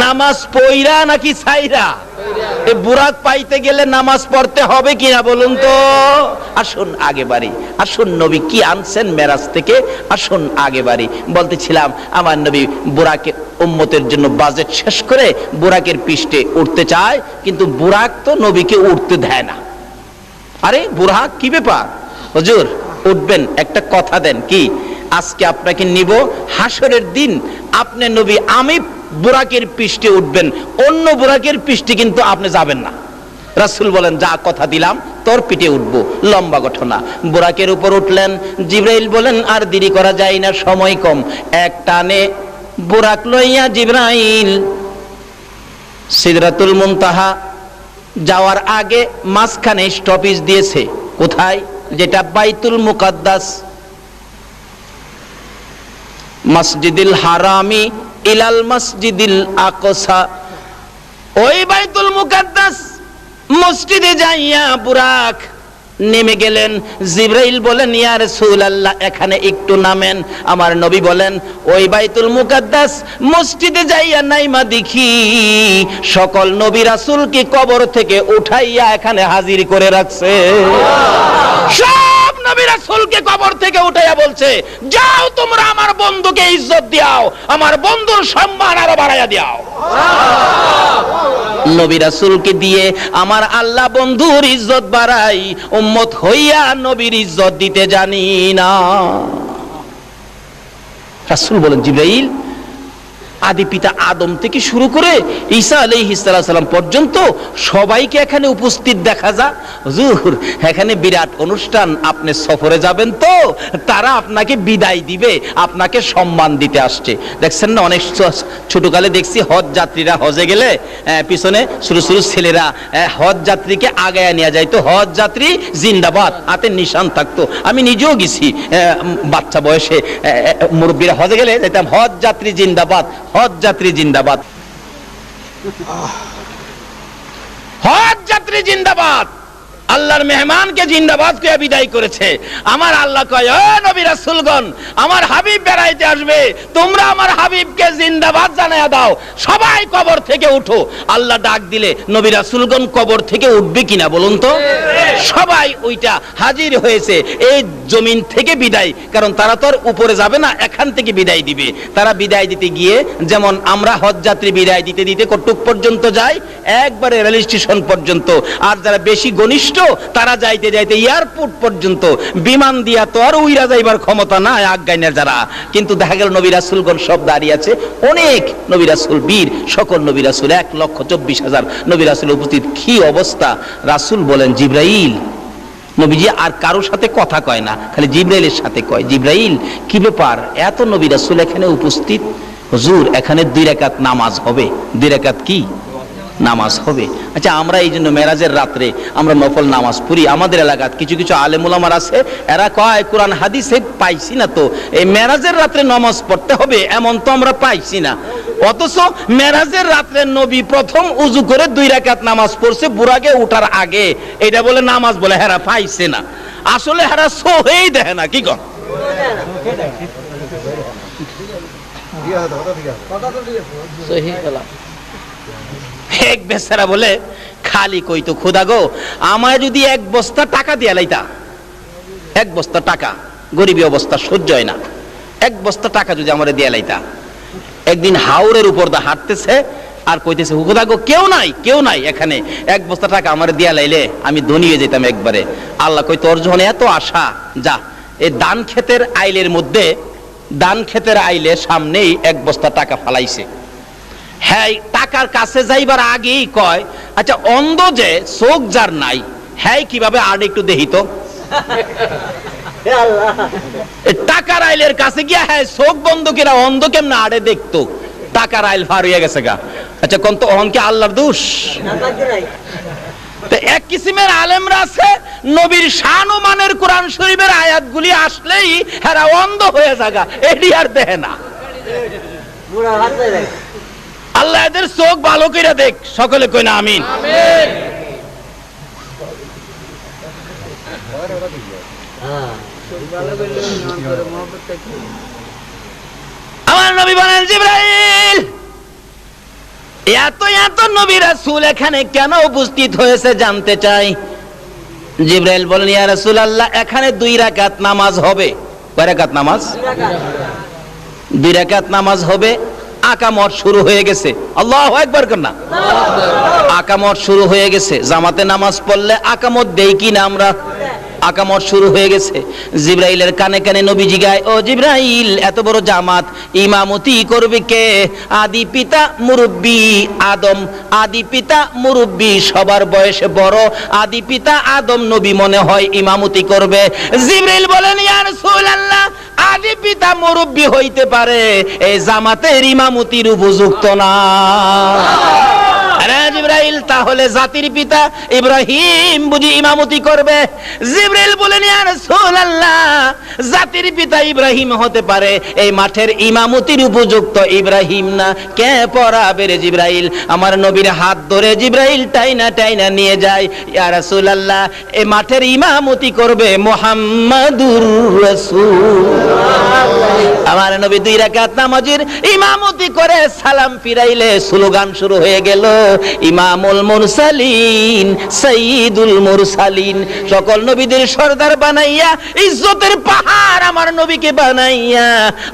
নামাজ পইরা নাকি ছাইরা? এই বুরাক পাইতে গেলে নামাজ পড়তে হবে কিনা বলুন তো? আসুন আগে বাড়ি, আসুন নবী কি আনছেন মেরাজ থেকে, আসুন আগে বাড়ি। বলতেছিলাম, আমার নবী বুরাকে উম্মতের জন্য বাজেট শেষ করে বুরাকের পৃষ্ঠে উঠতে চায়, কিন্তু বুরাক তো নবীকে উঠতে দেয় না। আরে বুরাক, কি ব্যাপার? হুজুর উঠবেন, একটা কথা দেন। কি? আজকে আপনাকে নিব, হাসরের দিন আপনি নবী আমি বুরাকের পৃষ্ঠে উঠবেন, অন্য বুরাকের পৃষ্ঠে কিন্তু আপনি যাবেন না। রাসূল বলেন, যা কথা দিলাম তোর পিঠে উঠবো। লম্বা ঘটনা। বুরাকের উপর উঠলেন। জিবরাইল বলেন, আর দেরি করা যায় না, সময় কম। এক টানে বুরাক লইয়া জিবরাইল সিদরাতুল মুনতাহা যাওয়ার আগে মাঝখানে স্টপেজ দিয়েছে। কোথায়? যেটা বাইতুল মুকাদ্দাস, মসজিদুল হারামি ইলাল মসজিদিল আকসা। ওই বাইতুল মুকাদ্দাস মসজিদে যাইয়া বুরাক নেমে গেলেন। জিবরাইল বলেন, ইয়া রাসূলুল্লাহ, এখানে একটু নামেন। আমার নবী বলেন, ওই বাইতুল মুকাদ্দাস মসজিদে যাইয়া নাইমা দেখি সকল নবী রাসূলকে কবর থেকে উঠাইয়া এখানে হাজির করে রাখছে। সব নবী রাসূলকে কবর থেকে উঠাইয়া বলছে, যাও তোমরা আমার বন্ধুকে ইজ্জত দাও, আমার বন্ধুর সম্মান আরো বাড়াইয়া দাও। নবী রাসূলকে দিয়ে আমার আল্লাহ বন্ধুর ইজ্জত বাড়াই, উম্মত হইয়া নবীর ইজ্জত দিতে জানি না। রাসূল বলেন, জিবরাইল আদি পিতা আদম থেকে শুরু করে ঈসা আলাইহিস সালাম পর্যন্ত সবাইকে এখানে উপস্থিত দেখা যায়। হুজুর এখানে বিরাট অনুষ্ঠান, আপনি সফরে যাবেন তো তারা আপনাকে বিদায় দিবে, আপনাকে সম্মান দিতে আসছে। দেখছেন না, অনেক ছোটকালে দেখছি হজ যাত্রীরা হজে গেলে পিছনে ছোট ছোট ছেলেরা হজ যাত্রীকে আগায় নিয়ে যাইতো, হজ যাত্রী জিন্দাবাদ হাতে নিশান থাকতো। আমি নিজেও গেছি বাচ্চা বয়সে, মুরব্বীরা হজে গেলে যেতাম হজ যাত্রী জিন্দাবাদ, হজ যাত্রী জিন্দাবাদ, হজ যাত্রী জিন্দাবাদ। আল্লাহর মেহমানকে জিন্দাবাদ কইয়া বিদায় করেছে। আমার আল্লাহ কয়, ও নবী রাসূলগণ, আমার হাবিব বেড়াইতে আসবে, তোমরা আমার হাবিবকে জিন্দাবাদ জানায়া দাও, সবাই কবর থেকে উঠো। আল্লাহ ডাক দিলে নবী রাসূলগণ কবর থেকে উঠবে কিনা বলুন তো? সবাই ওইটা হাজির হয়েছে এই জমিন থেকে বিদায়, কারণ তারা তো আর উপরে যাবে না, এখান থেকে বিদায় দিবে। তারা বিদায় দিতে গিয়ে যেমন আমরা হজ যাত্রী বিদায় দিতে দিতে কতটুক পর্যন্ত যাই, একবারে রেল স্টেশন পর্যন্ত, আর যারা বেশি ঘনিষ্ঠ তারা যাইতে যাইতে এয়ারপোর্ট পর্যন্ত। বিমান দিয়া তো আর উইরা যাইবার ক্ষমতা নাই আজ্ঞাইনের যারা, কিন্তু দেখা গেল নবী রাসূলগণ সব দাঁড়িয়ে আছে, অনেক নবী রাসূল, বীর সকল নবী রাসূল, 1,24,000 নবী রাসূল উপস্থিত। কি অবস্থা! রাসূল বলেন, জিবরাইল, নবীজি আর কারোর সাথে কথা কয় না, খালি জিবরাইলের সাথে কয়, জিবরাইল কি ব্যাপার, এত নবী রাসূল এখানে উপস্থিত? হুজুর এখানে 2 রাকাত নামাজ হবে। 2 রাকাত কি নামাজ হবে? আচ্ছা, আমরা এই জন্য মেরাজের রাত্রে আমরা নফল নামাজ পড়ি। আমাদের এলাকার কিছু কিছু আলেম উলামার আছে, এরা কয় কোরআন হাদিসে পাইছি না তো এই মেরাজের রাত্রে নামাজ পড়তে হবে, এমন তো আমরা পাইছি না। অথচ মেরাজের রাত্রে নবী প্রথম উজু করে 2 রাকাত নামাজ পড়ছে বুরাকে উঠার আগে, এটা বলে নামাজ বলে হেরা পাইছে না। আসলে হেরা সহেই দেখে না, কি কন? এক বেচারা বলে খালি কইতো, খোদা গো আমায় যদি 1 বস্তা টাকা দিয়া লাইতা, 1 বস্তা টাকা, গরিবী অবস্থা সহ্য হয় না, 1 বস্তা টাকা যদি আমারে দিয়া লাইতা। একদিন হাওরের উপর দা হাঁটতেছে আর কইতেছে, খোদা গো কেউ নাই, কেউ নাই এখানে, 1 বস্তা টাকা আমারে দিয়া লাইলে আমি ধনী হয়ে যেতাম একবারে। আল্লাহ কই, তোর যখন এত আশা, যা এই ধান ক্ষেতের আইলের মধ্যে, ধান ক্ষেতের আইলে সামনেই 1 বস্তা টাকা ফালাইছে। হ্যাঁ, টাকার কাছে যাইবার আগেই কয়, আচ্ছা অন্ধ যে চোখ যার নাই, হ্যাঁ কিভাবে আর একটু দেখি তো। টাকার আইলের কাছে গিয়া হ্যাঁ চোখ বন্ধ কিনা অন্ধ কেমন আড়ে দেখতো, টাকার আইল ফার হয়ে গেছে গা। আচ্ছা কোন তো অহন কি আল্লাহর দোষ? এক কিসিমের আলেমরা আছে, নবীর শান ও মানের কোরআন শরীফের আয়াতগুলি আসলেই হেরা অন্ধ হয়ে যাগা, এটি আর দেখে না। আল্লাহ এদের চোখ ভালো করে দেখ, সকলে কই না আমিন। আমার নবী বলেন, জিবরাইল এত এত নবী রাসূল এখানে কেন উপস্থিত হয়েছে জানতে চাই। জিবরাইল বলেন, ইয়া রাসূলুল্লাহ এখানে 2 রাকাত নামাজ হবে। কয় রাকাত নামাজ? 2 রাকাত নামাজ হবে। আকামত শুরু হয়ে গেছে, আল্লাহু আকবার কন্যা, আকামত শুরু হয়ে গেছে। জামাতে নামাজ পড়লে আকামত দেই কি না আমরা? আকামত শুরু হয়ে গেছে। জিবরাইলের কানে কানে নবীজি গায়, ও জিবরাইল এত বড় জামাত ইমামতি করবে কে? আদি পিতা মুরব্বী আদম, আদি পিতা মুরব্বী, সবার বয়সে বড় আদি পিতা আদম নবী মনে হয় ইমামতি করবে। জিবরাইল বলেন, ইয়া রাসূলুল্লাহ আদি পিতা মুরব্বী হইতে পারে, এই জামাতের ইমামতির উপযুক্ত না। আরে জিবরাইল তাহলে জাতির পিতা ইব্রাহিম বুঝি ইমামতি করবে? জিবরাইল বলেন, ইয়া রাসূলুল্লাহ জাতির পিতা ইব্রাহিম হতে পারে, এই মাঠের ইমামতির উপযুক্ত ইব্রাহিম না। কে পড়াবে রে জিবরাইল? আমার নবীর হাত ধরে জিবরাইল টাইনা টাইনা নিয়ে যায়, ইয়া রাসূলুল্লাহ এই মাঠের ইমামতি করবে মুহাম্মাদুর রাসূল। আমার নবী 2 রাকাত নামাজের ইমামতি করে সালাম ফিরাইলে স্লোগান শুরু হয়ে গেল, ইমামুল মুরসালিন সাইয়্যিদুল মুরসালিন, সকল নবীদের সরদার বানাইয়া ইজ্জতের পাহাড় আমার নবীকে বানাইয়া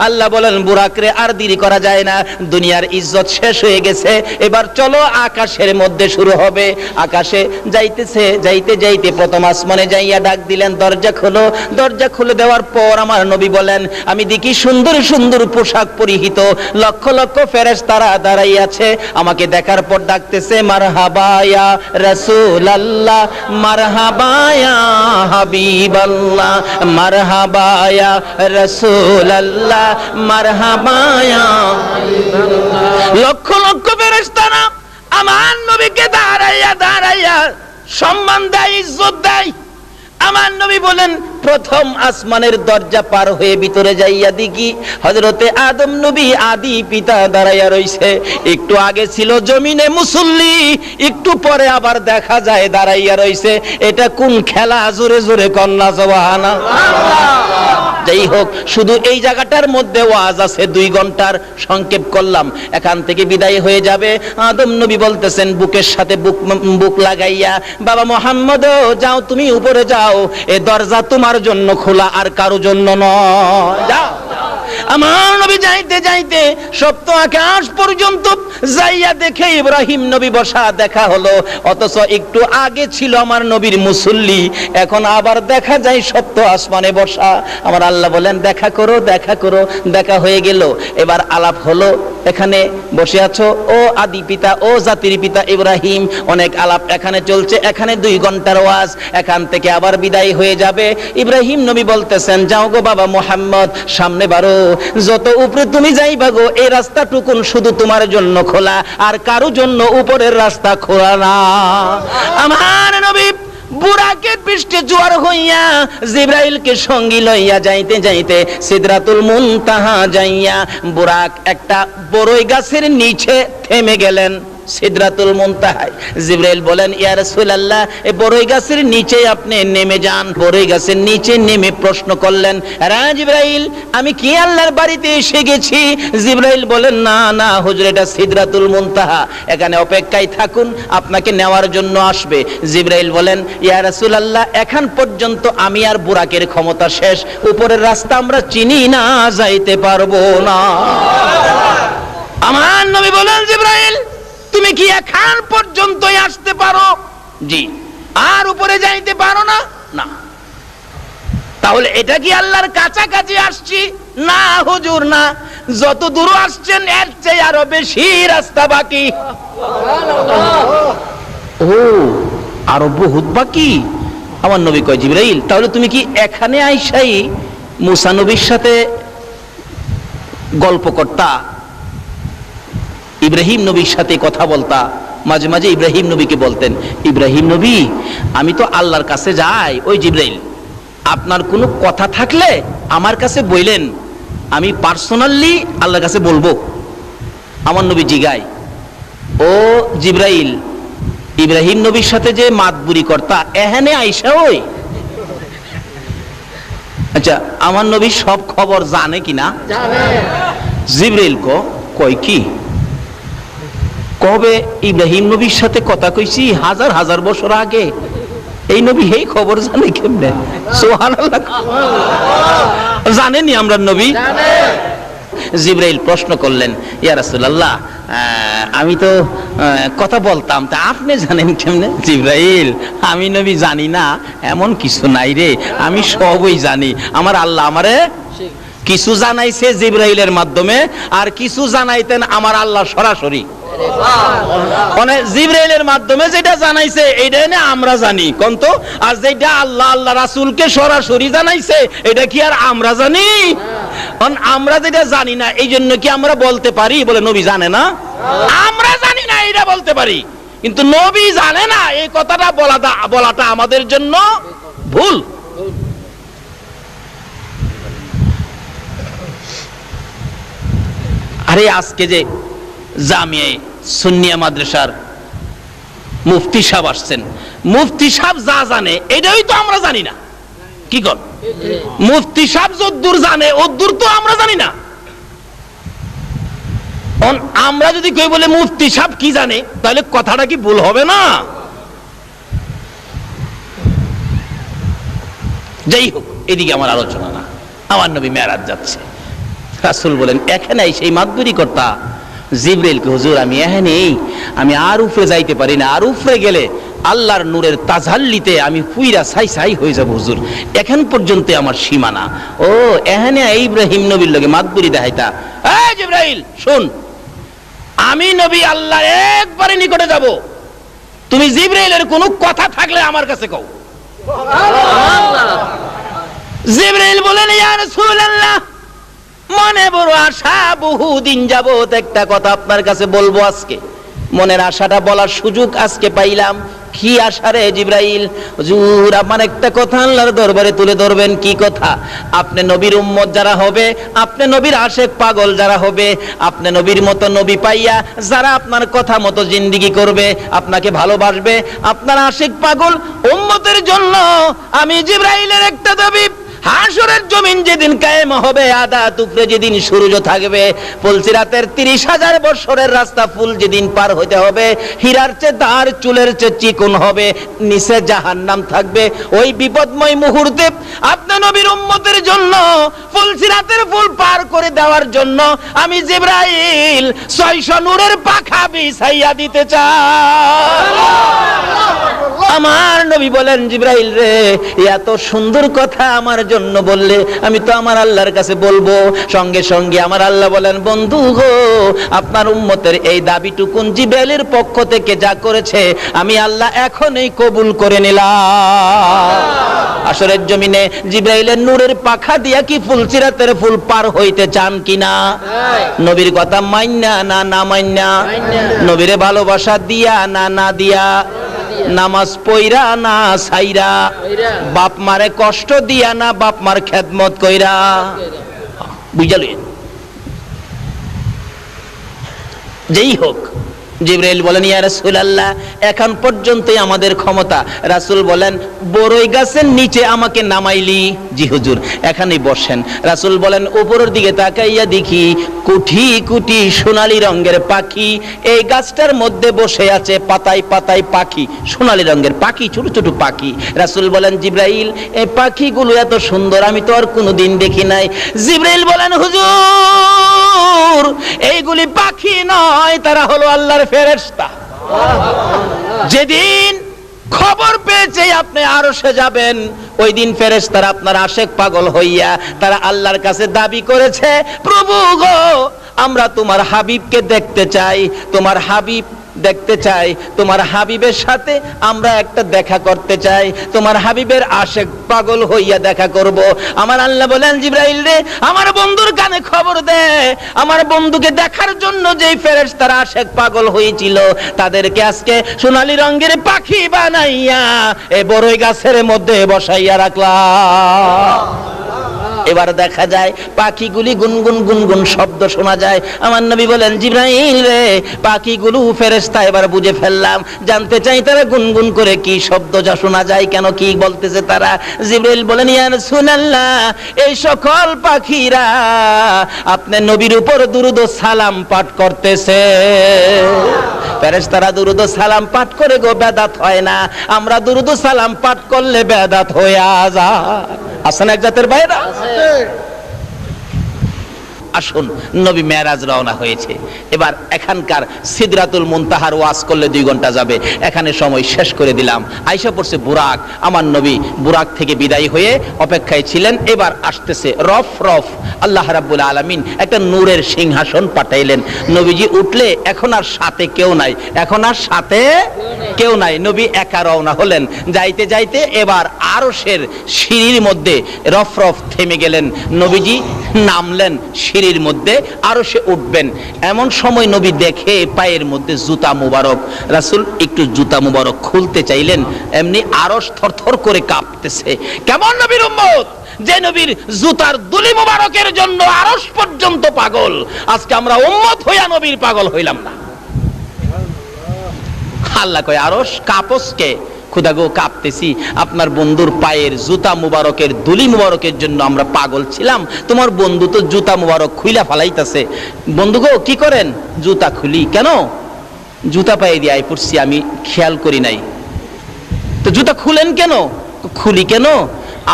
আল্লাহ বলেন বুরাক রে আর দেরি করা যায় না, দুনিয়ার ইজ্জত শেষ হয়ে গেছে, এবার চলো আকাশের মধ্যে শুরু হবে। আকাশে যাইতেছে, যাইতে যাইতে প্রথম আসমানে যাইয়া ডাক দিলেন দরজা খোলো। দরজা খুলে দেওয়ার পর আমার নবী বলেন আমি দেখি সুন্দর সুন্দর পোশাক পরিহিত লক্ষ লক্ষ ফেরেশতারা দাঁড়াইয়াছে, আমাকে দেখার পর ডাকতেছে মারহাবা ইয়া রাসূলুল্লাহ, মারহাবা ইয়া হাবিবাল্লাহ, মারহাবা ইয়া রাসূলুল্লাহ, মারহাবা ইয়া হাবিবাল্লাহ। লক্ষ লক্ষ ফেরেশতারা আমার নবীকে দাঁড়াইয়া দাঁড়াইয়া সম্মান দেয়, ইজ্জত দেয়। আমার নবী বলেন প্রথম আসমানের দরজা পার হয়ে ভিতরে যাইয়া দেখি হযরতে আদম নবী আদি পিতা দাঁড়াইয়া রইছে। একটু আগে ছিল জমিনে মুসল্লি, একটু পরে আবার দেখা যায় দাঁড়াইয়া রইছে। এটা কোন খেলা? জোরে জোরে কন্যা সুবহানাল্লাহ। যাই হোক, শুধু এই জায়গাটার মধ্যে ওয়াজ আছে 2 ঘন্টার, সংক্ষেপ করলাম। এখান থেকে বিদায় হয়ে যাবে। আদম নবী বলতেছেন বুকের সাথে বুক লাগাইয়া, বাবা মুহাম্মদ যাও, তুমি উপরে যাও, এই দরজা তোমার জন্য খোলা, আর কারো জন্য নয়, যাও। আমার নবী যাইতে যাইতে সপ্ত আকাশ পর্যন্ত যাইয়া দেখে ইব্রাহিম নবী বসা দেখা হলো, অথচ একটু আগে ছিল আমার নবীর মুসল্লি, এখন আবার দেখা যায় সপ্ত আসমানে বসা। আমার আল্লাহ বলেন দেখা করো, দেখা করো। দেখা হয়ে গেল, এবার আলাপ হলো। এখানে বসে আছো ও আদি পিতা, ও জাতির পিতা ইব্রাহিম, অনেক আলাপ এখানে চলছে। এখানে 2 ঘন্টার ওয়াজ, এখান থেকে আবার বিদায় হয়ে যাবে। ইব্রাহিম নবী বলতেছেন যাও গো বাবা মুহাম্মদ, সামনে বাড়ো, যত উপরে তুমি যাইবা গো, এই রাস্তাটুকুন শুধু তোমার জন্য খোলা, আর কারো জন্য উপরের রাস্তা খোলা না। আমার নবী বুরাকের পৃষ্ঠে জোয়ার হইয়া জিবরাইলকে সঙ্গী লইয়া যাইতে যাইতে সিদরাতুল মুনতাহা যাইয়া বুরাক একটা বড়ই গাছের নিচে থেমে গেলেন। সিদরাতুল মুনতাহায় জিবরাইল বলেন ইয়া রাসূলুল্লাহ, এই বড়ই গাছের নিচে আপনি নেমে যান। বড়ই গাছের নিচে নেমে প্রশ্ন করলেন, রা জিবরাইল, আমি কি আল্লাহর বাড়িতে এসে গেছি? জিবরাইল বলেন না না হুজুর, এটা সিদরাতুল মুনতাহা, এখানে অপেক্ষায় থাকুন, আপনাকে নেওয়ার জন্য আসবে। জিবরাইল বলেন ইয়া রাসূলুল্লাহ, এখন পর্যন্ত আমি আর বুরাকের ক্ষমতা শেষ, উপরের রাস্তা আমরা চিনি না, যাইতে পারবো না। আমার নবী বলেন জিবরাইল, তুমি কি এখন পর্যন্তই আসতে পারো? জি। আর উপরে যাইতে পারো না? না। তাহলে এটা কি আল্লাহর কাছাকাছি আসছি? না হুজুর, না, যত দূর আসছেন এর চেয়ে আরো বেশি রাস্তা বাকি। ও, আরো বহুত বাকি। আমার নবী কয় জিবরাইল, তাহলে তুমি কি এখানে আইসাই মুসা নবীর সাথে গল্প করতা, ইব্রাহিম নবীর সাথে কথা বলতা? মাঝে মাঝে ইব্রাহিম নবীকে বলতেন, ইব্রাহিম নবী আমি তো আল্লাহর কাছে যাই, ওই জিবরাইল আপনার কোনো কথা থাকলে আমার কাছে বললেন, আমি পার্সোনালি আল্লাহর কাছে বলবো। আমার নবী জিগায়, ও জিবরাইল, ইব্রাহিম নবীর সাথে যে মাতবুরি করতা এখানে আইসা ওই? আচ্ছা, আমার নবী সব খবর জানে কিনা? জিবরাইল কয় কি? কবে ইব্রাহিম নবীর সাথে কথা কইছি হাজার হাজার বছর আগে, এই নবী এই খবর জানে কেমনে? সুবহানাল্লাহ, জানেনি আমরা নবী? জিবরাইল প্রশ্ন করলেন, ইয়া রাসূলুল্লাহ, আমি তো কথা বলতাম, তা আপনি জানেন কেমনে? জিবরাইল, আমি নবী জানি না এমন কিছু নাই রে, আমি সবই জানি। আমার আল্লাহ আমারে কিছু জানাইছে জিবরাইলের মাধ্যমে, আর কিছু জানাইতেন আমার আল্লাহ সরাসরি। মানে জিবরাইলের মাধ্যমে যেটা জানাইছে এইটা না আমরা জানি কোনতো, আর যেটা আল্লাহ আল্লাহ রাসূলকে সরাসরি জানাইছে এটা কি আর আমরা জানি? কারণ আমরা যেটা জানি না এই জন্য কি আমরা বলতে পারি বলে নবী জানে না? আমরা জানি না এটা বলতে পারি, কিন্তু নবী জানে না এই কথাটা বলাটা আমাদের জন্য ভুল। আরে আজকে যে জামিয়া সুন্নিয়া মাদ্রাসার মুফতি সাহেব আসছেন, মুফতি সাহেব যা জানে এটাই তো আমরা জানি না। কি কর, মুফতি সাহেব যদ্দূর জানে ওদ্দূর তো আমরা জানি না। আমরা যদি কেউ বলে মুফতি সাহেব কি জানে, তাহলে কথাটা কি ভুল হবে না? যাই হোক, এদিকে আমার আলোচনা না। আমার নবী মেরাজ যাচ্ছে, রাসূল বলেন এখানে সেই মাতবরি কর্তা জিবরাইলকে, হুজুর আমি এখানেই, আমি আর উপরে যাইতে পারি না, আর উপরে গেলে আল্লাহর নূরের তাজাল্লিতে আমি পুইরা ছাই ছাই হয়ে যাব হুজুর, এখন পর্যন্ত আমার সীমানা। ও এখানে ইব্রাহিম নবীর লগে মাতবরি দেখাইতা? এই জিবরাইল শুন, আমি নবী আল্লাহর একবারে নিকটে যাব, তুমি জিবরাইলের কোনো কথা থাকলে আমার কাছে কও। জিবরাইল বলেন ইয়া রাসূলুল্লাহ, মনে বড় আশা, বহুদিন যাবত একটা কথা আপনার কাছে বলবো, আজকে মনের আশাটা বলার সুযোগ আজকে পাইলাম। কি আশা রে জিবরাইল? হুজুর আমার একটা কথা আল্লাহর দরবারে তুলে ধরবেন। কি কথা? আপনি নবীর উম্মত যারা হবে, আপনি নবীর আশেক পাগল যারা হবে, আপনি নবীর মতো নবী পাইয়া যারা আপনার কথা মতো জিন্দেগি করবে, আপনাকে ভালোবাসবে, আপনার আশেক পাগল উম্মতের জন্য আমি জিবরাইলের একটা দাবি, হাসরের জমিন যেদিন কায়েম হবে, আদা টুকরে যেদিন সূর্য থাকবে, পুলসিরাতের 30,000 বছরের রাস্তা ফুল যেদিন পার হতে হবে, হীরার চেয়ে দাঁড় চুলের চেয়ে চিকন হবে, নিচে জাহান্নাম থাকবে, ওই বিপদময় মুহূর্তে আপনি নবীর উম্মতের জন্য পুলসিরাতের ফুল পার করে দেওয়ার জন্য আমি জিবরাইল 600 নূরের পাখা বিছাইয়া দিতে চাই। আমার নবী বলেন জিবরাইল রে, এত সুন্দর কথা আমার জন্য বললে, আমি তো আমার আল্লাহর কাছে বলবো। সঙ্গে সঙ্গে আমার আল্লাহ বলেন, বন্ধু গো, আপনার উম্মতের এই দাবিটুকুন জিবরাইলের পক্ষ থেকে যা করেছে আমি আল্লাহ এখনই কবুল করে নিলাম। আসরের জমিনে জিবরাইলের নূরের পাখা দিয়া কি ফুলসিরাতের ফুল পার হইতে চান কিনা? নবীর কথা মাইন্না না না মাইন্না? নবীরে ভালোবাসা দিয়া না না দিয়া? নামাজ পইরা না সাইরা? বাপ মারে কষ্ট দিয়া না বাপ মার খেদমত কইরা? বুঝালি? যেই হোক, জিবরাইল বলেন ইয়া রাসূলুল্লাহ, এখন পর্যন্তই আমাদের ক্ষমতা। রাসূল বলেন বড়ই গাছের নিচে আমাকে নামাইলি? জি হুজুর, এখানেই বসেন। রাসূল বলেন উপরের দিকে তাকাইয়া দেখি কোটি কোটি সোনালী রঙের পাখি এই গাছটার মধ্যে বসে আছে, পাতায় পাতায় পাখি, সোনালী রঙের পাখি, ছোট ছোট পাখি। রাসূল বলেন জিবরাইল এই পাখিগুলো এত সুন্দর আমি তো আর কোনোদিন দেখি নাই। জিবরাইল বলেন হুজুর এইগুলি পাখি নয়, তারা হলো আল্লাহর ফেরেশতা। যেদিন খবর পেয়েছে আপনি আরশে যাবেন, ওই দিন ফেরেশতারা আপনার আশেক পাগল হইয়া তারা আল্লাহর কাছে দাবি করেছে, প্রভু গো আমরা তোমার হাবিবকে দেখতে চাই, তোমার হাবিব দেখতে চাই, তোমার হাবিবের সাথে আমরা একটা দেখা করতে চাই, তোমার হাবিবের আশেক পাগল হইয়া দেখা করব। আমার আল্লাহ বলেন জিবরাইল রে, আমার বন্ধুর কানে খবর দে, আমার বন্ধুকে দেখার জন্য যেই ফেরেশতারা আশেক পাগল হয়েছিল তাদেরকে আজকে সোনালী রঙের পাখি বানাইয়া এই বড়ই গাছের মধ্যে বসাইয়া রাখলাম। এবার দেখা যায় পাখিগুলি গুনগুন গুনগুন শব্দ শোনা যায়। আমার নবী বলেন জিবরাইল রে, পাখিগুলো ফেরেশতা এবার বুঝে ফেললাম, জানতে চাই তারা গুনগুন করে কি শব্দ যা শোনা যায়, কেন কি বলতেছে তারা। জিবরাইল বলেন ইয়া রাসূলুল্লাহ, এই সকল পাখিরা আপনি নবীর উপর দুরূদ ও সালাম পাঠ করতেছে। ফেরেশতারা দুরূদ ও সালাম পাঠ করে গো বেদাত হয় না, আমরা দুরূদ ও সালাম পাঠ করলে বেদাত হয়ে যায়। আসেন এক জাতের বাইরা। আসুন, নবী মেরাজ রওনা হয়েছে। এবার এখানকার সিদরাতুল মুনতাহার ওয়াজ করলে 2 ঘন্টা যাবে, এখানে সময় শেষ করে দিলাম। আয়েশা পড়ছে বুরাক, আমার নবী বুরাক থেকে বিদায় হয়ে অপেক্ষায় ছিলেন। এবার আসতেছে রফ রফ, আল্লাহ রাব্বুল আলামিন একটা নূরের সিংহাসন পাঠাইলেন। নবীজি উঠলে এখন আর সাথে কেউ নাই, এখন আর সাথে কেউ নাই, নবী একা রওনা হলেন। যাইতে যাইতে এবার আরশের সিঁড়ির মধ্যে রফ রফ থেমে গেলেন। নবীজি নামলেন সিঁড়ির মধ্যে, আরশে উঠবেন। এমন সময় নবী দেখে পায়ের মধ্যে জুতা মুবারক। রাসূল একটু জুতা মুবারক খুলতে চাইলেন, এমনি আরশ থরথর করে কাঁপতেছে। কেমন নবীর উম্মত যে নবীর জুতার দুলি মুবারকের জন্য আরশ পর্যন্ত পাগল। আজকে আমরা উম্মত হইয়া নবীর পাগল হইলাম না। আল্লাহ কয় আরশ কাঁপসকে, খোদা গো কাঁপতেছি, আপনার বন্ধুর পায়ের জুতা মুবারকের দুলি মুবারকের জন্য আমরা পাগল ছিলাম, তোমার বন্ধু তো জুতা মুবারক খুইলা ফালাইতেছে। বন্ধু গো কি করেন? জুতা খুলি। কেন? জুতা পায়ে দিয়ে আই পড়ছি, আমি খেয়াল করি নাই। তো জুতা খুলেন কেন? খুলি কেন?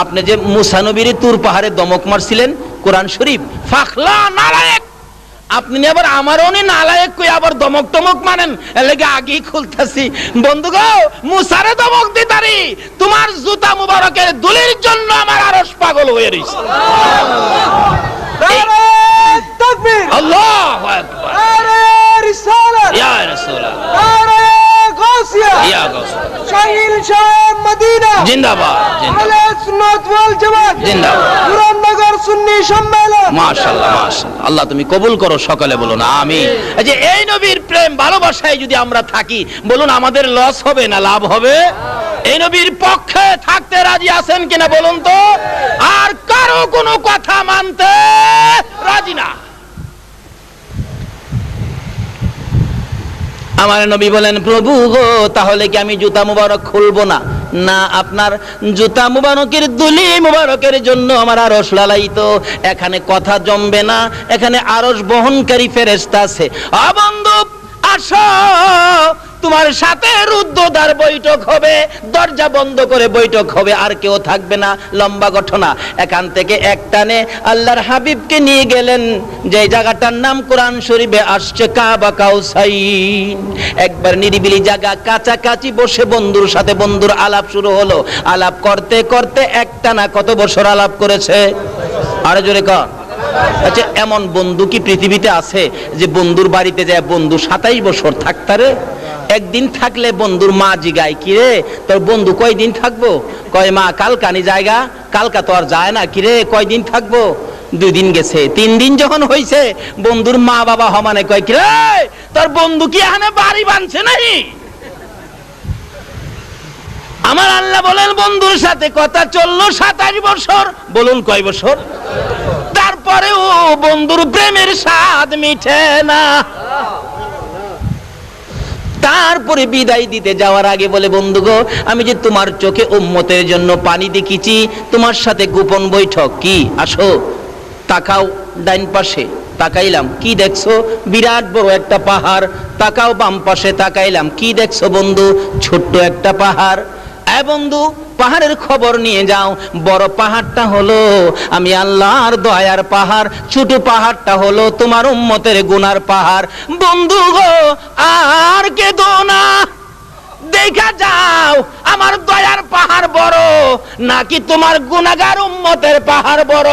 আপনি যে মুসা নবীর তুর পাহাড়ে দমক মারছিলেন, কোরআন শরীফ ফাখলা নালায়েক, আপনি আবার আমারও নি নালায়েক কই আবার দমক টমক মানেন, এর লাগি আগেই খুলতাছি। বন্ধু গো মুসারে দমক দিতারি, তোমার জুতা মুবারকের দুলির জন্য আমার আরশ পাগল হয়ে রইছে। নারে তাকবীর, আল্লাহু আকবার, নারে রিসালাত, ইয়া রাসূলুল্লাহ, নারে গাউসিয়া, ইয়া গাউসিয়া, শাহিল শাহ মদিনা জিন্দাবাদ, জিন্দাবাদ, আহলে সুন্নাত ওয়াল জামাত জিন্দাবাদ, মুরাদনগর সুন্নি সম্মেলন। মাশাআল্লাহ, মাশাআল্লাহ। আল্লাহ তুমি কবুল করো, সকলে বলুন আমিন। এই যে এই নবীর প্রেম ভালোবাসায় যদি আমরা থাকি, বলুন আমাদের লস হবে না লাভ হবে? এই নবীর পক্ষে থাকতে রাজি আছেন কিনা বলুন তো? আর কারো কোনো কথা মানতে রাজি না। আমার নবী বলেন, প্রভু গো তাহলে কি আমি জুতা মুবারক খুলবো না? না, আপনার জুতা মুবারকের দুলি মুবারকের জন্য আমার আরশ লালায়িত, এখানে কথা জমবে না, এখানে আরশ বহনকারী ফেরেশতা আছে। বন্ধু আসো, তোমার সাথে রুদ্ধদ্বার বৈঠক হবে, দরজা বন্ধ করে বৈঠক হবে, আর কেউ থাকবে না। লম্বা ঘটনা। এখান থেকে একটানে আল্লাহর হাবিবকে নিয়ে গেলেন যে জায়গাটার নাম কোরআন শরীফে আসছে কাবা কাউসাইন। একবার নিরিবিলি জায়গা, কাছাকাছি বসে বন্ধুর সাথে বন্ধুর আলাপ শুরু হলো। আলাপ করতে করতে একটানা কত বছর আলাপ করেছে? আরো জোরে কর। আচ্ছা, এমন বন্ধু কি পৃথিবীতে আছে যে বন্ধুর বাড়িতে যায় বন্ধু 27 বছর থাকতারে? একদিন থাকলে বন্ধুর মা জিগায়, কিরে তোর বন্ধু কয়দিন থাকবো? কয় মা কালকানি জায়গা, কালকা তো আর যায় না। কিরে কয়দিন থাকবো? 2 দিন গেছে। 3 দিন যখন হইছে, বন্ধুর মা বাবা হমানে কয়, কিরে তোর বন্ধু কি এখানে বাড়ি বানছে নাকি? আমার আল্লাহ বলেন, বন্ধুর সাথে কথা চললো 27 বছর। বলুন কয় বছর? তারপরেও বন্ধুর প্রেমের স্বাদ মিঠে না। তারপরে বিদায় দিতে যাওয়ার আগে বলে, বন্ধু গো আমি যে তোমার চোখে উম্মতের জন্য পানি দেখেছি, তোমার সাথে গোপন বৈঠক। কি? আসো তাকাও ডাইন পাশে। তাকাইলাম, কি দেখছো? বিরাট বড় একটা পাহাড়। তাকাও বাম পাশে, তাকাইলাম, কি দেখছো বন্ধু? ছোট্ট একটা পাহাড়। বন্ধু পাহাড়ের খবর নিয়ে যাও। বড় পাহাড়টা হলো আমি আল্লাহর দয়ার পাহাড়, ছোট পাহাড়টা হলো তোমার উম্মতের গুনার পাহাড়। বন্ধু গো আর কেঁদো না, দেখা যাও আমার দয়ার পাহাড় বড় নাকি তোমার গুনাহগার উম্মতের পাহাড় বড়।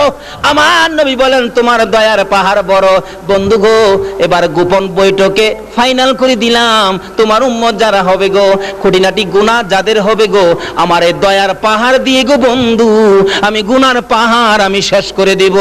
আমার নবী বলেন, তোমার দয়ার পাহাড় বড়। বন্ধু গো এবার গোপন বৈঠকে ফাইনাল করে দিলাম, তোমার উম্মত যারা হবে গো, খুঁটিনাটি গুনাহ যাদের হবে গো, আমার এই দয়ার পাহাড় দিয়ে গো বন্ধু আমি গুনার পাহাড় আমি শেষ করে দিব।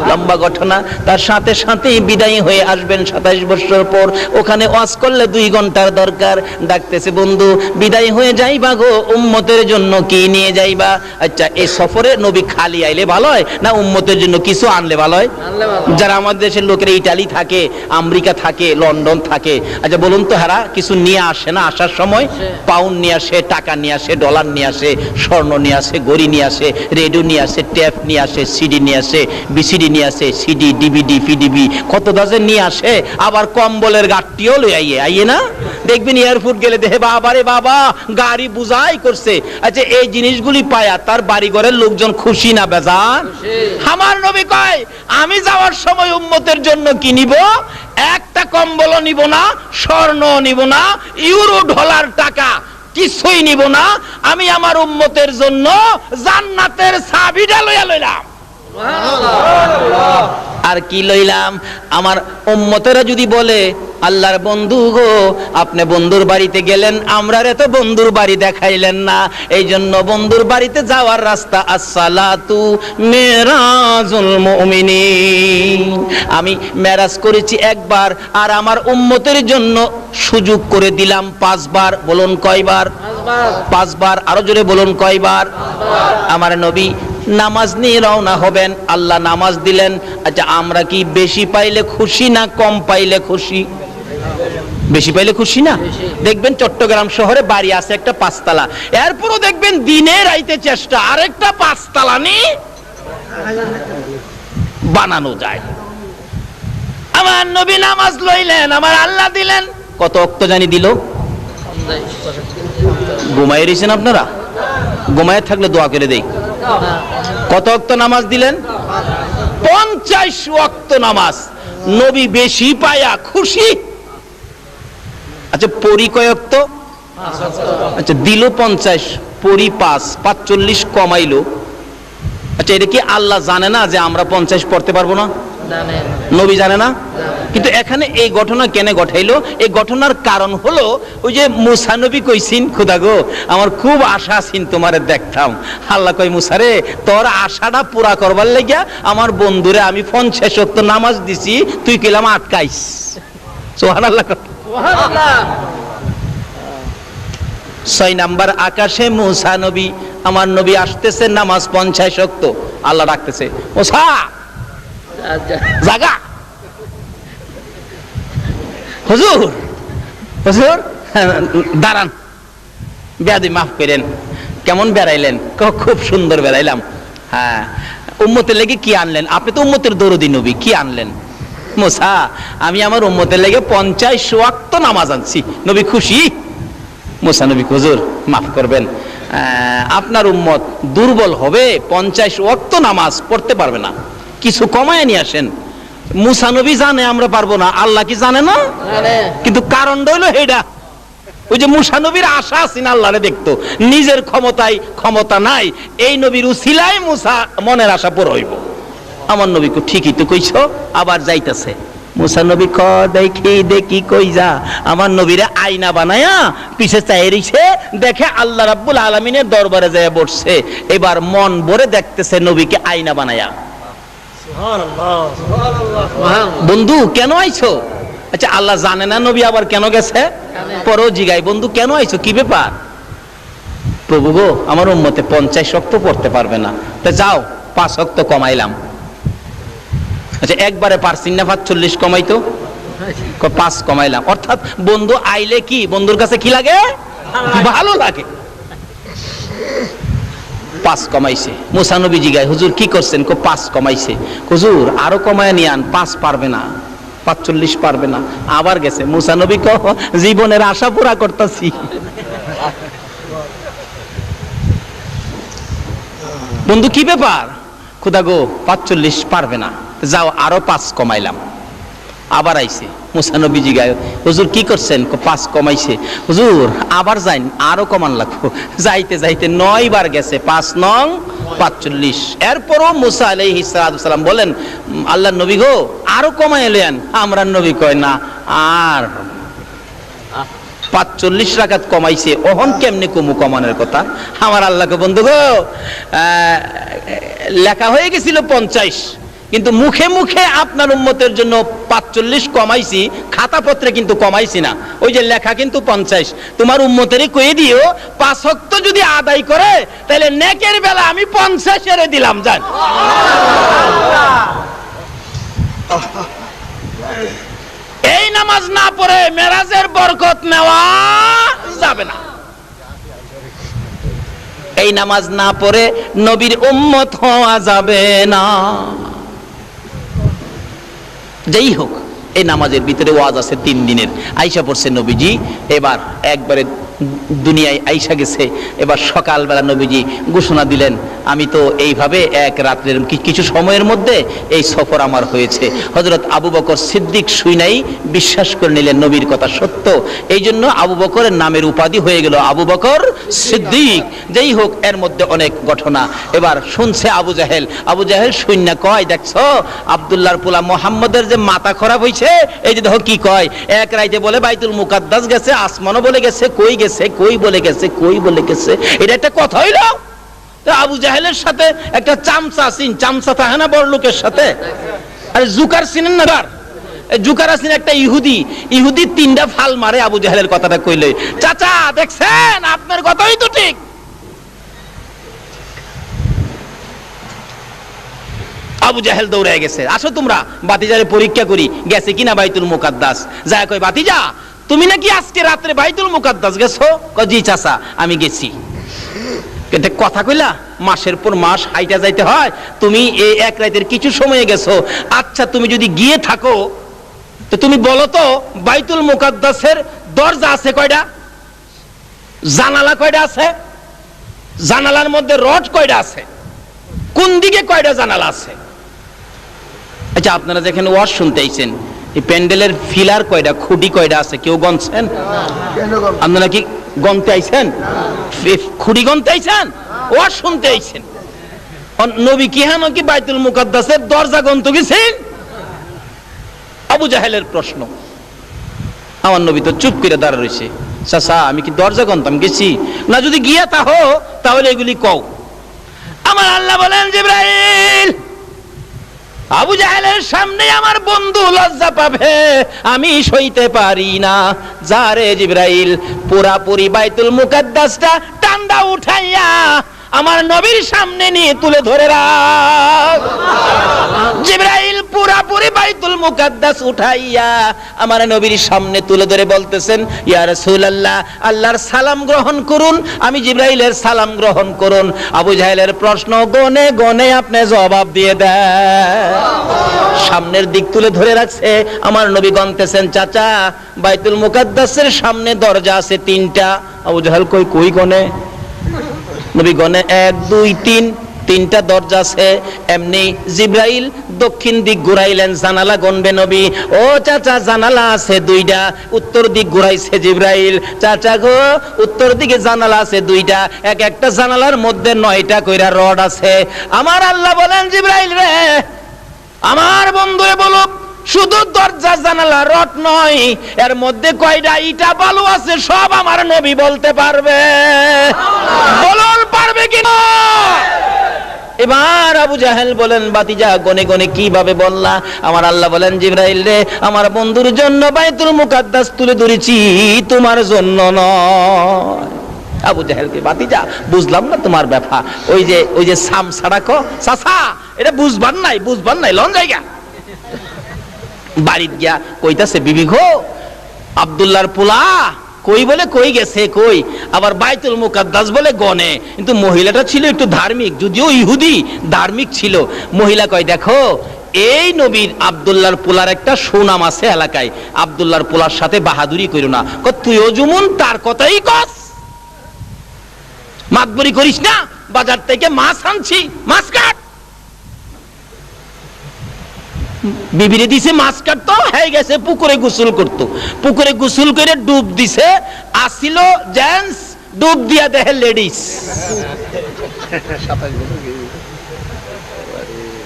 লম্বা ঘটনা। তার সাথে সাথেই বিদায়ী হয়ে আসবেন 27 বছর পর। ওখানে ওয়াজ করলে 2 ঘন্টার দরকার। ডাকতেছে, বন্ধু বিদায় হয়ে যাইবা গো, উম্মতের জন্য কি নিয়ে যাইবা? আচ্ছা, এই সফরে নবী খালি আইলে ভালো হয় না উম্মতের জন্য কিছু আনলে ভালো হয়? যারা আমাদের দেশের লোকেরা ইটালি থাকে, আমেরিকা থাকে, লন্ডন থাকে, আচ্ছা বলুন তো হারা কিছু নিয়ে আসে না? আসার সময় পাউন্ড নিয়ে আসে, টাকা নিয়ে আসে, ডলার নিয়ে আসে, স্বর্ণ নিয়ে আসে, গড়ি নিয়ে আসে, রেডিও নিয়ে আসে, টেপ নিয়ে আসে, সিডি নিয়ে আসে, বিসিডি নিয়ে আসে, সিডি ডিভিডি ফিডিবি কত দাজের নিয়ে আসে। আবার কম্বলের গাঠটিও লই আইয়ে না? দেখবেন এয়ারপোর্ট গেলে দেখে বাবা রে বাবা গাড়ি বুঝাই করছে। আচ্ছা, এই জিনিসগুলি পায়া তার বাড়ি ঘরের লোকজন খুশি না বেজান? আমার নবী কয়, আমি যাওয়ার সময় উম্মতের জন্য কি নিব? একটা কম্বলও নিব না, স্বর্ণ নিব না, ইউরো ডলার টাকা কিছুই নিব না। আমি আমার উম্মতের জন্য জান্নাতের চাবিটা লইয়া লইলাম। আর কি লইলাম? আমার উম্মতেরা যদি বলে, আল্লাহর বন্ধু গো আপনি বন্ধুর বাড়িতে গেলেন, আমরা রে তো বন্ধুর বাড়ি দেখাইলেন না, এই জন্য বন্ধুর বাড়িতে যাওয়ার রাস্তা আসসালাতু মেরাজুল মুমিনিন। আমি মেরাজ করেছি একবার, আর আমার উম্মতের জন্য সুযোগ করে দিলাম 5 বার। বলুন কয়বার? 5 বার। আরো জোরে বলুন কয়বার? আমার নবী নামাজ নিয়ে রওনা হবেন, আল্লাহ নামাজ দিলেন। আচ্ছা, আমরা কি বেশি পাইলে খুশি না কম পাইলে খুশি? বেশি পাইলে খুশি না? দেখবেন চট্টগ্রাম শহরে বাড়ি আছে একটা 5 তলা, এরপরও দেখবেন দিনে রাইতে চেষ্টা আরেকটা 5 তলা নিয়ে বানানো যায়। আমার নবী নামাজ লইলেন, আমার আল্লাহ দিলেন কত ওয়াক্ত জানি দিল? ঘুমায় রয়েছেন আপনারা? ঘুমায় থাকলে দোয়া করে দেই। কত ওয়াক্ত নামাজ দিলেন? 50 ওয়াক্ত নামাজ। নবী বেশি পায়া খুশি। আচ্ছা পরি কয় ওয়াক্ত? আচ্ছা দিল 50, পরি 5, 45 কমাইলো। আচ্ছা এটা কি আল্লাহ জানে না যে আমরা 50 পড়তে পারবো না? নবী জানে না? কিন্তু এখানে এই ঘটনা কেন ঘটাইলো? এই ঘটনার কারণ হলো ওই যে মুসা নবী কইছিন, খোদা গো আমার খুব আশা ছিল তোমারে দেখতাম। আল্লাহ কই মুসা রে, তোর আশাটা পুরা করবার লাগিয়া আমার বন্ধুরে আমি 50 ওয়াক্ত নামাজ দিছি, তুই কইলাম আটকাইস। সুবহানাল্লাহ। 6 নাম্বার আকাশে মুসা নবী, আমার নবী আসতেছে, নামাজ 50 ওয়াক্ত। আল্লাহ ডাকতেছে, মুসা জাগা। হুজুর হুজুর দাঁড়ান, বেয়াদি মাফ করেন। কেমন বেড়াইলেন? খুব সুন্দর বেড়াইলাম। হ্যাঁ, উম্মতের লেগে কি আনলেন? আপনি তো উম্মতের দরদি নবী, কি আনলেন? মুসা আমি আমার উম্মতের লেগে 50 ওয়াক্ত নামাজ আনছি। নবী খুশি? মুসা নবী, হুজুর মাফ করবেন, আপনার উম্মত দুর্বল হবে, 50 ওয়াক্ত নামাজ পড়তে পারবে না, কিছু কমায় নিয়ে আসেন। মুসা নবী জানে আমরা পারবো না, আল্লাহ কি জানে না? কিন্তু কারণ হইলো এইটা, ওই যে মুসা নবীর আশা আছে আল্লাহরে দেখতো, নিজের ক্ষমতায় ক্ষমতা নাই, এই নবীর উসিলায় মুসা মনের আশা পুরো হইব। আমার নবী কো ঠিকই তো কইছো, আবার যাইতাছে। মুসা নবী ক দেখি দেখি কই যা, আমার নবীরে আয়না বানায়া পিছে চাই রইছে, দেখে আল্লাহ রাব্বুল আলামিনের দরবারে যায় বসছে। এবার মন ভরে দেখতেছে নবীকে আয়না বানায়া। বন্ধু কেন আইছো? আচ্ছা আল্লাহ জানে না নবী আবার কেন গেছে? পরও জিগাই, বন্ধু কেন আইছো, কি ব্যাপার? প্রভু গো আমার উম্মতে 50 ওয়াক্ত পড়তে পারবে না, তা যাও 5 ওয়াক্ত কমাইলাম। আচ্ছা একবারে পারছিন না 45 কমাইতো? 5 কমাইলাম। অর্থাৎ বন্ধু আইলে কি বন্ধুর কাছে কি লাগে? ভালো লাগে। 5 কমাইছে। মুসা নবী জিগায়, হুজুর কি করছেন? 5 কমাইছে। হুজুর আরো কমায় নিয়ে আন, 5 পারবে না, 45 পারবে না। আবার গেছে। মুসা নবী জীবনের আশা পুরা করতেছি। বন্ধু কি ব্যাপার? খুদা গো 45 পারবে না, যাও আরো 5 কমাইলাম। আবার আইছে। মুসা নবী জিগায়, হুজুর কি করছেন? 5 কমাইছে। হুজুর আবার যাইন, আরো কমান লাগবো। যাইতে যাইতে 9 বার গেছে, 5 নং 45। এরপরও মুসা আলাইহিস সালাম বলেন, আল্লাহর নবী গো আরো কমায় এলেন। আমরা নবী কয় না, আর 45 রাকাত কমাইছে, ওহন কেমনে কমু কমানোর কথা? আমার আল্লাহকে বন্ধু গো লেখা হয়ে গেছিল 50, কিন্তু মুখে মুখে আপনার উম্মতের জন্য 45 কমাইছি, খাতাপত্রে কিন্তু কমাইছি না। ওই যে লেখা কিন্তু 50। তোমার উম্মতেরই কয়ে দিও 5 ওয়াক্ত যদি আদায় করে তাহলে নেকের বেলা আমি 50 এর দিলাম। যান এই নামাজ না পড়ে মেরাজের বরকত নেওয়া যাবে না। এই নামাজ না পড়ে নবীর উম্মত হওয়া যাবে না। যাই হোক, এই নামাজের ভিতরে ওয়াজ আছে 3 দিনের। আইসা পড়ছে নবীজি, এবার একবারে দুনিয়ায় আইসা গেছে। এবার সকালবেলা নবীজি ঘোষণা দিলেন, আমি তো এইভাবে এক রাত্রের কিছু সময়ের মধ্যে এই সফর আমার হয়েছে। হযরত আবু বকর সিদ্দিক শুইনাই বিশ্বাস করে নিলেন নবীর কথা সত্য। এই জন্য আবু বকরের নামের উপাধি হয়ে গেল আবু বকর সিদ্দিক। যেই হোক, এর মধ্যে অনেক ঘটনা। এবার শুনছে আবু জাহেল। আবু জাহেল শুইনা কয়, দেখছো আব্দুল্লাহর পোলা মুহাম্মদের যে মাথা খারাপ হইছে, এই যে দেখো কি কয়, এক রাইতে বলে বাইতুল মুকাদ্দাস গেছে, আসমানও বলে গেছে, কই গেছে, কই বলে গেছে, কই বলে গেছে। এটা একটা কথা হইল? আবু জাহেলের সাথে একটা চামচা আছেন, চামচা থাকে না বড় লোকের সাথে? আরে জুকার চিনেন না? জুকার আছেন একটা ইহুদি। ইহুদি 3টা ফাল মারে আবু জাহেলের কথাটা কইলে, চাচা দেখছেন আপনার কথাই তো ঠিক। আবু জাহেল দৌড়ে গেছে, আসো তোমরা বাতিজারে পরীক্ষা করি গেছে কিনা বাইতুল মুকাদ্দাস। যায় কই, বাতিজা তুমি নাকি আজকে রাত্রে বাইতুল মুকাদ্দাস গেছো? জি চাচা আমি গেছি। কিন্তু কথা কইলা মাসের পর মাস হাইটা যাইতে হয়, তুমি এই এক রাতের কিছু সময়ে গেছো। আচ্ছা তুমি যদি গিয়ে থাকো তো তুমি বলো তো বাইতুল মুকাদ্দাসের দরজা আছে কয়টা, জানালা কয়টা আছে, জানালার মধ্যে রড কয়টা আছে, কোন দিকে কয়টা জানালা আছে? আচ্ছা আপনারা যেখানে ওয়াজ শুনতেইছেন এই প্যান্ডেলের ফিলার কয়টা, খুঁটি কয়টা আছে, কেউ গণছেন? আপনারা কি গণতে আইছেন? খুঁটি গণতে আইছেন? ওয়াজ শুনতে আইছেন? নবী কি হ্যাঁ কি বাইতুল মুকাদ্দাসের দরজা গণতে গেছেন? আবু জাহেলের প্রশ্ন। আমার নবী তো চুপ করে দাঁড়া রয়েছে। চাচা আমি কি দরজা গণতাম গেছি? না যদি গিয়া তাহলে এগুলি কও। আমার আল্লাহ বলেন জিবরাইল আবু জাহেলের সামনে আমার বন্ধু লজ্জা পাবে, আমি সইতে পারি না। যারে জিবরাইল পুরাপুরি বাইতুল মুকাদ্দাসটা টান্ডা উঠাইয়া আমার নবীর সামনে নিয়ে তুলে ধরে রাখ। জিবরাইল পুরাপুরি বাইতুল মুকাদ্দাস উঠাইয়া আমার নবীর সামনে তুলে ধরে বলতেছেন, ইয়া রাসূলুল্লাহ আল্লাহর সালাম গ্রহণ করুন। আমি জিবরাইলের সালাম গ্রহণ করুন। আবু জাহেলের প্রশ্ন গনে গনে আপনি জবাব দিয়ে দেন। সামনের দিক তুলে ধরে রাখছে, আমার নবী গনতেছেন, চাচা বাইতুল মুকাদ্দাসের সামনে দরজা আছে 3টা। আবু জাহেল কই গনে? নবী গনে 1 2 3, 3টা দরজা আছে। এমনি জিবরাইল দক্ষিণ দিক ঘুরাইলেন, জানালা গনবে নবী। ও চাচা জানালা আছে 2টা। উত্তর দিক ঘুরাইছে জিবরাইল, চাচা গো উত্তর দিকে জানালা আছে 2টা, এক একটা জানালার মধ্যে 9টা কইরা রড আছে। আমার আল্লাহ বলেন জিবরাইল রে আমার বন্ধুরে বলো শুধু দরজা জানালা রড নয়, এর মধ্যে কয়টা ইটা বালু আছে সব আমার নবী বলতে পারবে। বলুন পারবে কিনা? এবার আবু জাহেল বলেন, বাতিজা গনে গনে কিভাবে বললা? আমার আল্লাহ বলেন জিবরাইল রে আমার বন্ধুর জন্য বাইতুল মুকাদ্দাস তুলে ধরেছি, তোমার জন্য নয়। আবু জাহেলকে, বাতিজা বুঝলাম না তোমার ব্যাপার, ওই যে সাম সাড়াকো চাচা এটা বুঝবার নাই লন জায়গা। বাড়িতে গিয়া কইতাছে, বিবি গো আব্দুল্লাহর পোলা কই বলে কই গেছে কই, আবার বাইতুল মুকাদ্দাস বলে গনে। কিন্তু মহিলাটা ছিল একটু ধার্মিক, যদিও ইহুদি ধার্মিক ছিল। মহিলা কয় দেখো এই নবীর আব্দুল্লাহর পোলার একটা সুনাম আছে এলাকায়, আব্দুল্লাহর পোলার সাথে বাহাদুরি কইরো না। তুইও যেমন তার কথাই কস, মাতবরি করিস না। বাজার থেকে মাছ আনছি, মাছ কাট। বিবিরে দিছে মাছ কাটতো, হয়ে গেছে পুকুরে গোসল করতো। পুকুরে গোসল করে ডুব দিছে, আসিল জেন্টস, ডুব দিয়া দেখে লেডিস।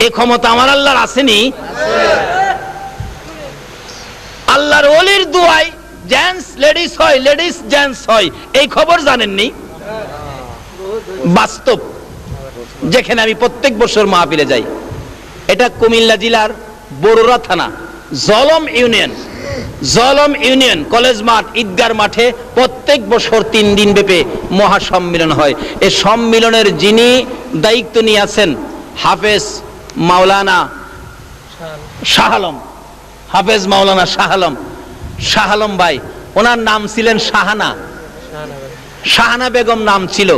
এই ক্ষমতা আমার আল্লাহর আসেনি? আল্লাহর ওলির দুয়ায় জেন্টস লেডিস হয়, লেডিস জেন্টস হয়, এই খবর জানেননি? বাস্তব, যেখানে আমি প্রত্যেক বছর মাহফিলে যাই। এটা কুমিল্লা জেলার বড়ুরা থানা জলম ইউনিয়ন কলেজ মাঠ ঈদগার মাঠে প্রত্যেক বছর 3 দিন ব্যাপী মহাসম্মেলন হয়। এই সম্মেলনের যিনি দায়িত্ব নিয়ে আছেন হাফেজ মাওলানা শাহ আলম ভাই, ওনার নাম ছিলেন শাহানা বেগম নাম ছিল।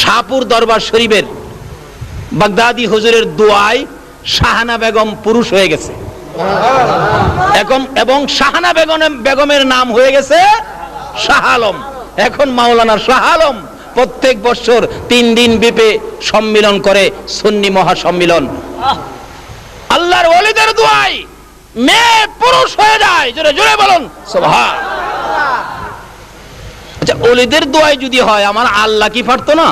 শাহপুর দরবার শরীফের বাগদাদি হুজুরের দোয়ায় শাহানা বেগম পুরুষ হয়ে গেছে এবং শাহানা বেগমের নাম হয়ে গেছে শাহ আলম। এখন মাওলানা শাহ আলম প্রত্যেক বছর 3 দিন ব্যাপী সম্মেলন করে, সুন্নি মহাসম্মেলন। আল্লাহর ওলিদের দোয়ায় মেয়ে পুরুষ হয়ে যায়, জোরে জোরে বলুন সুবহান। আচ্ছা ওলিদের দোয়ায় যদি হয়, আমার আল্লাহ কি পারতো না?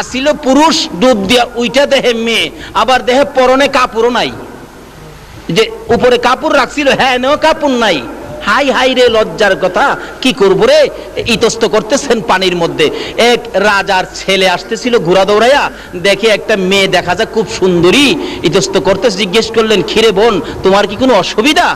আসিল পুরুষ, ডুব দিয়া উইটা দেহে মেয়ে, আবার দেহে পরনে কাপড়ও নাই। যে উপরে কাপড় রাখছিল, হ্যাঁ নেও কাপড় নাই। হাই হাই রে লজ্জার কথা, কি করবো রে। ইতস্ত করতেছেন পানির মধ্যে। এক রাজার ছেলে আসতেছিল ঘোড়া দৌড়াইয়া, দেখে একটা মেয়ে দেখা যায় খুব সুন্দরী, ইতস্ত করতে জিজ্ঞেস করলেন, খিরে বোন তোমার কি কোনো অসুবিধা?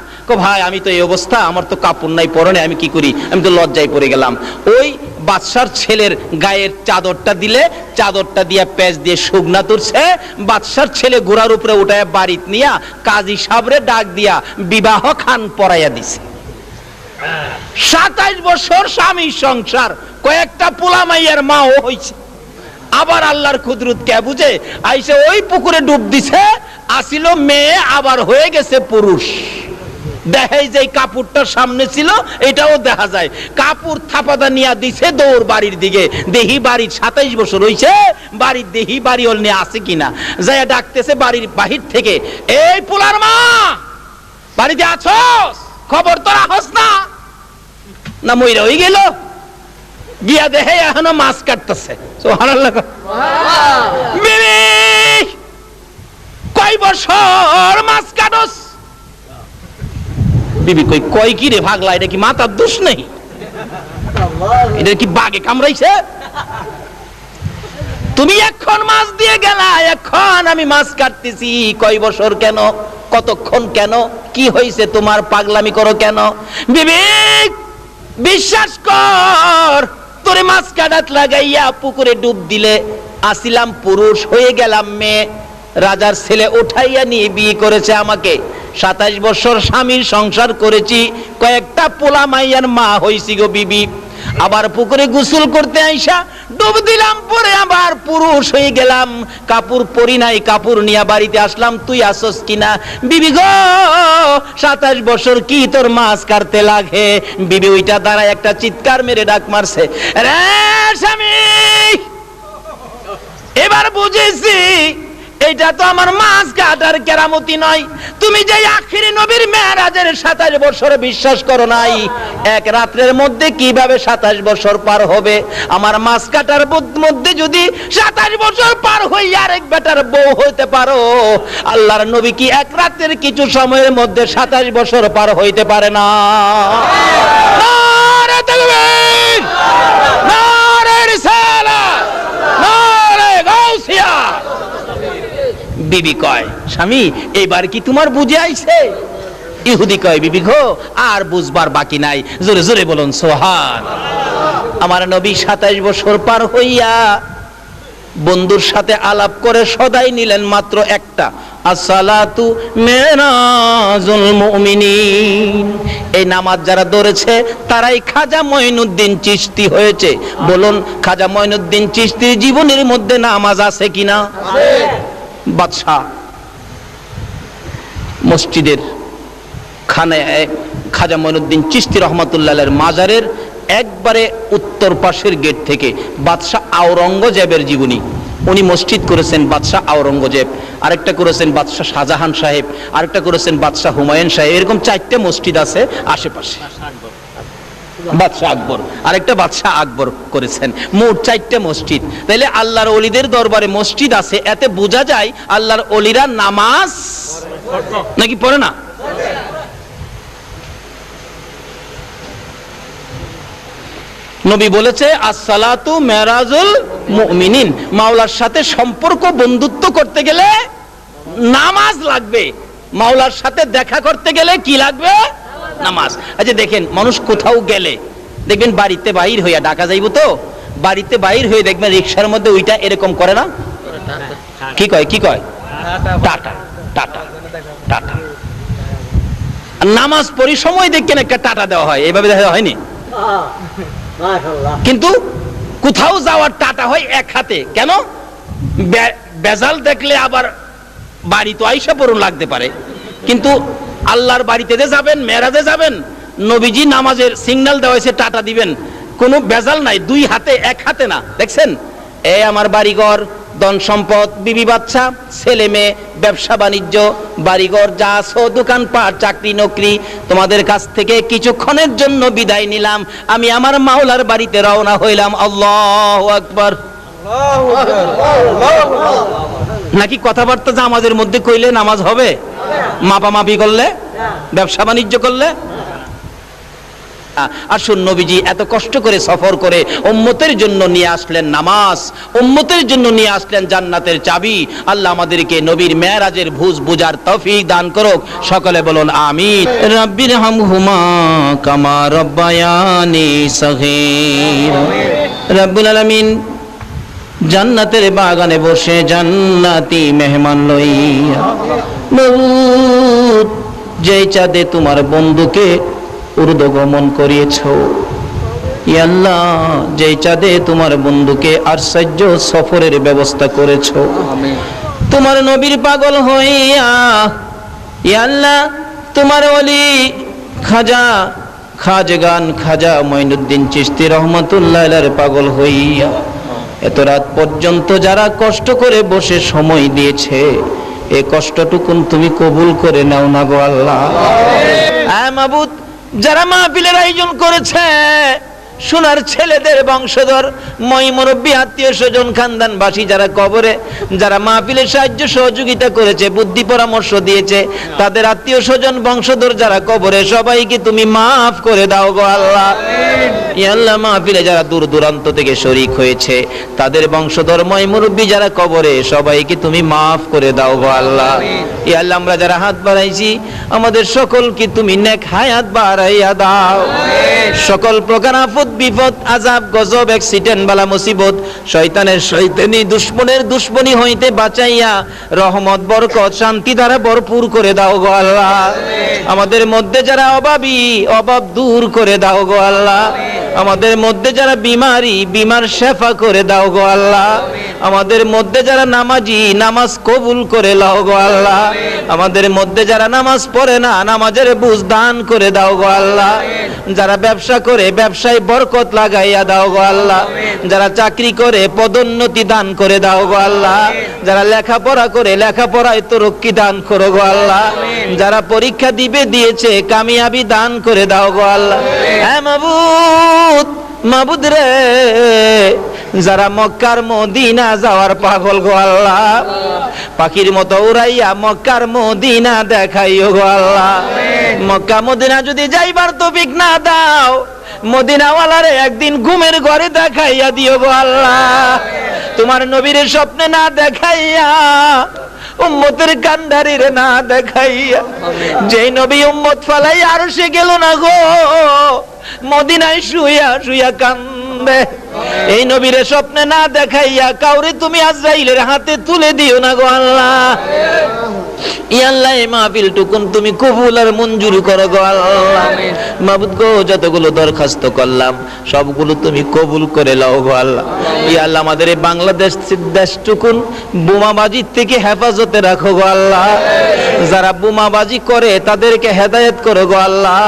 ভাই আমি তো এই অবস্থা, আমার তো কাপড় নাই পরনে, আমি কি করি, আমি তো লজ্জায় পড়ে গেলাম। ওই বাদশার ছেলের গায়ের চাদরটা দিলে, চাদরটা দিয়া পেঁচ দিয়ে শুকনা তুলছে। বাদশার ছেলে ঘোড়ার উপরে উঠায় বাড়িতে নিয়া কাজী সাবরে ডাক দিয়া বিবাহ খান পরাইয়া দিছে। 27 বছর স্বামীর সংসার, কয়েকটা পোলা মাইয়ার মাও হইছে। আবার আল্লাহর কুদরত কে বুঝে আইসে ওই পুকুরে ডুব দিছে, আসিল মেয়ে আবার হয়ে গেছে পুরুষ। দেখাই যে কাপড়টা সামনে ছিল এটাও দেখা যায়, কাপড় থাপাদা নিয়ে দিছে দৌড় বাড়ির দিকে। দেহি বাড়ির 27 বছর হইছে, বাড়ির দেহি বাড়ি ওর নিয়ে আছে কিনা, যাইয়া ডাকতেছে বাড়ির বাহির থেকে, এই পোলার মা বাড়িতে আছোস, খবর তো রাখস না। না মইরা হয়ে গেল, গিয়া দেখে এখনো মাছ কাটতেছে। সুবহানাল্লাহ। বিবি কয় বছর মাছ কাটস? বিবি কই কয় কি রে ভাগলা, এটা কি মাথার দোষ নেই? এটা কি বাগে কামড়াইছে? তুমি এখন মাছ দিয়ে গেলা, এখন আমি মাছ কাটতেছি। কয় বছর কেন, কতক্ষণ কেন, কি হয়েছে তোমার, পাগলামি করো কেন? বিবি বিশ্বাস কর, তোরে মাছ কাটাত লাগাইয়া পুকুরে ডুব দিলে আসিলাম পুরুষ, হয়ে গেলাম মেয়ে। রাজার ছেলে উঠাইয়া নিয়ে বিয়ে করেছে আমাকে। 27 বছর স্বামীর সংসার করেছি, কয়েকটা পোলা মাইয়ার মা হইছি গো বিবি। আবার পুকুরে গোসল করতে আইসা ডুব দিলাম, পরে আবার পুরুষ হয়ে গেলাম। কাপড় পরি নাই, কাপড় নিয়ে বাড়িতে আসলাম, তুই আসস কিনা? বিবি গো 27 বছর কি তোর মাছ কাটতে লাগে? বিবি ওইটা দাঁড়ায় একটা চিৎকার মেরে ডাক মারছে, রে স্বামী এবার বুঝেছি এটা তো আমার মাছ কাটার কেরামতি নয়। তুমি যে আখিরি নবীর মেরাজের 27 বছর বিশ্বাস করো নাই, এক রাত্রের মধ্যে কিভাবে 27 বছর পার হবে? আমার মাছ কাটার মধ্যে যদি 27 বছর পার হই আরেক বেটার বউ হইতে পারো, আল্লাহর নবী কি এক রাতের কিছু সময়ের মধ্যে 27 বছর পার হইতে পারে না? নারে তাকবীর, নারে রিসালাত, নারে গাউসিয়া। বিবি কয়, স্বামী এইবার কি তোমার বুঝে আইছে? ইহুদি কয়, বিবি গো আর বুঝবার বাকি নাই, জোরে জোরে বলুন সুবহানাল্লাহ। আমার নবী 27 বছর পার হইয়া বন্ধুর সাথে আলাপ করে সদাই নিলেন মাত্র একটা, আসসালাতু মেরাজুল মুমিনিন। এই নামাজ যারা ধরেছে তারাই খাজা মঈনুদ্দিন চিশতি হয়েছে। বলুন খাজা মঈনুদ্দিন চিশতির জীবনের মধ্যে নামাজ আছে কিনা? বাদশাহ মসজিদের খানে খাজা মঈনুদ্দিন চিশতি রহমাতুল্লাহের মাজারের একবারে উত্তর পাশের গেট থেকে বাদশাহ আওরঙ্গজেবের জীবনী। উনি মসজিদ করেছেন বাদশাহ আওরঙ্গজেব, আরেকটা করেছেন বাদশাহ শাহজাহান সাহেব, আরেকটা করেছেন বাদশাহ হুমায়ুন সাহেব। এরকম 4টে মসজিদ আছে আশেপাশে। বাদশাহ আকবর, আরেকটা বাদশাহ আকবর করেছেন, মোট 4টে মসজিদ। তাইলে আল্লাহর ওলিদের দরবারে মসজিদ আছে, এতে বোঝা যায় আল্লাহর ওলিরা নামাজ নাকি পড়ে না? নবী বলেছে আসসালাতু মেরাজুল মুমিনিন, মাওলার সাথে সম্পর্ক বন্ধুত্ব করতে গেলে নামাজ লাগবে, মাওলার সাথে দেখা করতে গেলে কি লাগবে? নামাজ। আচ্ছা দেখেন, মানুষ কোথাও গেলে দেখবেন বাড়িতে বাইর হইয়া ডাকা যাইব, তো বাড়িতে বাইর হয়ে দেখবেন রিকশার মধ্যে ওইটা এরকম করে না? কি কয়, কি কয়? Tata tata tata. নামাজ পড়ি সময় দেখেন একটা টাটা দেওয়া হয়, এইভাবে দেখা হয়নি? কিন্তু কোথাও যাওয়ার টাটা হয় এক হাতে। কেন? বেজাল দেখলে আবার বাড়ি তো আইসা পড়ুন লাগতে পারে, কিন্তু আল্লাহর বাড়িতে যে যাবেন, মেরাজে যাবেন, নবীজি নামাজের সিগন্যাল দেওয়া হয়েছে টাটা দিবেন, কোনো বেজাল নাই, দুই হাতে এক হাতে না। দেখছেন, এই আমার বাড়িঘর, ধন সম্পদ, বিবি বাচ্চা, ছেলে মেয়ে, ব্যবসা বাণিজ্য, বাড়িঘর যা আছো, দোকানপাট, চাকরি নকরি, তোমাদের কাছ থেকে কিছুক্ষণের জন্য বিদায় নিলাম, আমি আমার মাওলার বাড়িতে রওনা হইলাম। আল্লাহু আকবার। নাকি কথাবার্তা জামাজের মধ্যে কইলে নামাজ হবে? মাপামাপি করলে, ব্যবসা বাণিজ্য করলে? আসুন, নবীজি এত কষ্ট করে সফর করে উম্মতের জন্য নিয়ে আসলেন নামাজ, উম্মতের জন্য নিয়ে আসলেন জান্নাতের চাবি। আল্লাহ আমাদেরকে নবীর মেরাজের ভুজ বুঝার তৌফিক দান করুক। সকলে বলুন আমিন। রাব্বির হামহুমা কামা রাব্বায়ানি সগীরা। রব্বুল আলামিন জান্নাতের বাগানে বসে জান্নাতি মেহমান লইয়া, যেই চাঁদে তোমার বন্ধুকে ঊর্ধ্বগমন করিয়েছো। ইয়া আল্লাহ, যেই চাঁদে তোমার বন্ধুকে আশ্চর্য সফরের ব্যবস্থা করেছো, তোমার নবীর পাগল হইয়া ইয়া আল্লাহ তোমার ওলি খাজা মঈনুদ্দিন চিশতি রহমাতুল্লাহ আলাইহির পাগল হইয়া এত রাত পর্যন্ত যারা কষ্ট করে বসে সময় দিয়েছে, এই কষ্টটুকুন তুমি কবুল করে নাও না গো আল্লাহ। আয় মাবুদ, যারা মাহফিলের আয়োজন করেছে, সোনার ছেলেদের বংশধর, মই মুরব্বী, আত্মীয় স্বজন, খানদানবাসী যারা কবরে, যারা মাহফিলের সাহায্য সহযোগিতা করেছে, বুদ্ধি পরামর্শ দিয়েছে, তাদের আত্মীয় স্বজন বংশধর যারা কবরে, সবাইকে তুমি মাফ করে দাও গো আল্লাহ। ইয়া আল্লাহ, মাহফিলে যারা দূর দূরান্ত থেকে শরীক হয়েছে, তাদের বংশধর, মই মুরব্বী যারা কবরে, সবাইকে তুমি মাফ করে দাও গো আল্লাহ। ইয়া আল্লাহ, আমরা যারা হাত বাড়াইছি, আমাদের সকলকে তুমি নেক হায়াত বাড়াইয়া দাও। সকল প্রকার আফত, বিপদ, আযাব, গজব, অ্যাক্সিডেন্ট, বালা মুসিবত, শয়তানের শয়তানি, দুশমনের দুশমনি হইতে বাঁচাইয়া রহমত, বরকত, শান্তি দ্বারা ভরপুর করে দাও গো আল্লাহ। আমাদের মধ্যে যারা অভাবী, অভাব দূর করে দাও গো আল্লাহ। আমাদের মধ্যে যারা বিমার শেফা করে দাও গো আল্লাহ। আমাদের মধ্যে যারা নামাজি, নামাজ কবুল করে লাও গো আল্লাহ। আমাদের মধ্যে যারা নামাজ পড়ে না, নামাজের বুঝ দান করে দাও গো আল্লাহ। যারা ব্যবসা করে, ব্যবসায় বরকত লাগাইয়া দাও গো আল্লাহ। যারা চাকরি করে, পদোন্নতি দান করে দাও গো আল্লাহ। যারা লেখাপড়া করে, লেখাপড়ায় তরক্কি দান করো গো আল্লাহ। যারা পরীক্ষা দিয়েছে, কামিয়াবি দান করে দাও গো আল্লাহ। হ্যাঁ মাবুদ রে, যারা মক্কার মদিনা যাওয়ার পাগল গো আল্লাহ, পাখির মতো উড়াইয়া মক্কার মদিনা দেখাইও গো আল্লাহ। মক্কা মদিনা যদি যাইবার তৌফিক না দাও, মদিনাওয়ালারে একদিন ঘুমের ঘরে দেখাইয়া দিও গো আল্লাহ। তোমার নবীর স্বপ্নে না দেখাইয়া, উম্মতের কান্ডারির না দেখাইয়া, যেই নবী উম্মত ফালাই আরশে গেল না গো, মদিনায় শুইয়া শুইয়া কান্দে, এই নবীর স্বপ্নে না দেখাইয়া কাউরে তুমি আজরাইলের হাতে তুলে দিও না গো আল্লাহ। ইয়া আল্লাহ, এই মাহফিল টুকুন তুমি কবুল আর মঞ্জুর করো গো আল্লাহ। মাবুদ গো, যতগুলো দরখাস্ত করলাম সবগুলো তুমি কবুল করে লাও গো আল্লাহ। ইয়া আল্লাহ, আমাদের এই বাংলাদেশ দেশটুকুন বোমাবাজির থেকে হেফাজতে রাখো গো আল্লাহ। যারা বোমাবাজি করে তাদেরকে হেদায়েত করো গো আল্লাহ।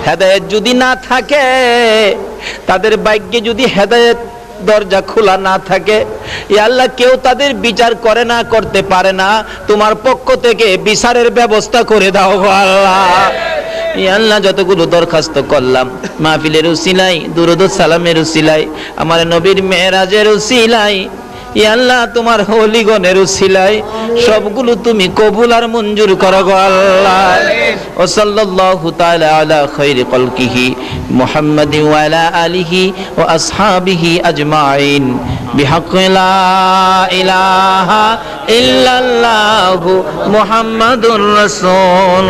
হেদায়েত যদি না থাকে, তাদের ভাগ্যে যদি হেদায়েত দরজা খোলা না থাকে, ইয়া আল্লাহ, কেউ তাদের বিচার করে না, করতে পারে না, তোমার পক্ষ থেকে বিচারের ব্যবস্থা করে দাও গো আল্লাহ। ইয়া আল্লাহ, যতগুলো দরখাস্ত করলাম মাহফিলের উসিলাই, দুরূদ ও সালামের উসিলাই, আমার নবীর মেরাজের উসিলাই, ইয়া আল্লাহ, তোমার হলিগণের উসিলাই সবগুলো তুমি কবুল আর মঞ্জুর করো গো আল্লাহ। ও সাল্লাল্লাহু তাআলা আলা খায়রি খালকিহি মুহাম্মাদিন ওয়া আলা আলিহি ওয়া আসহাবিহি আজমাইন বিহাক্কি লা ইলাহা ইল্লাল্লাহু মুহাম্মাদুর রাসূল।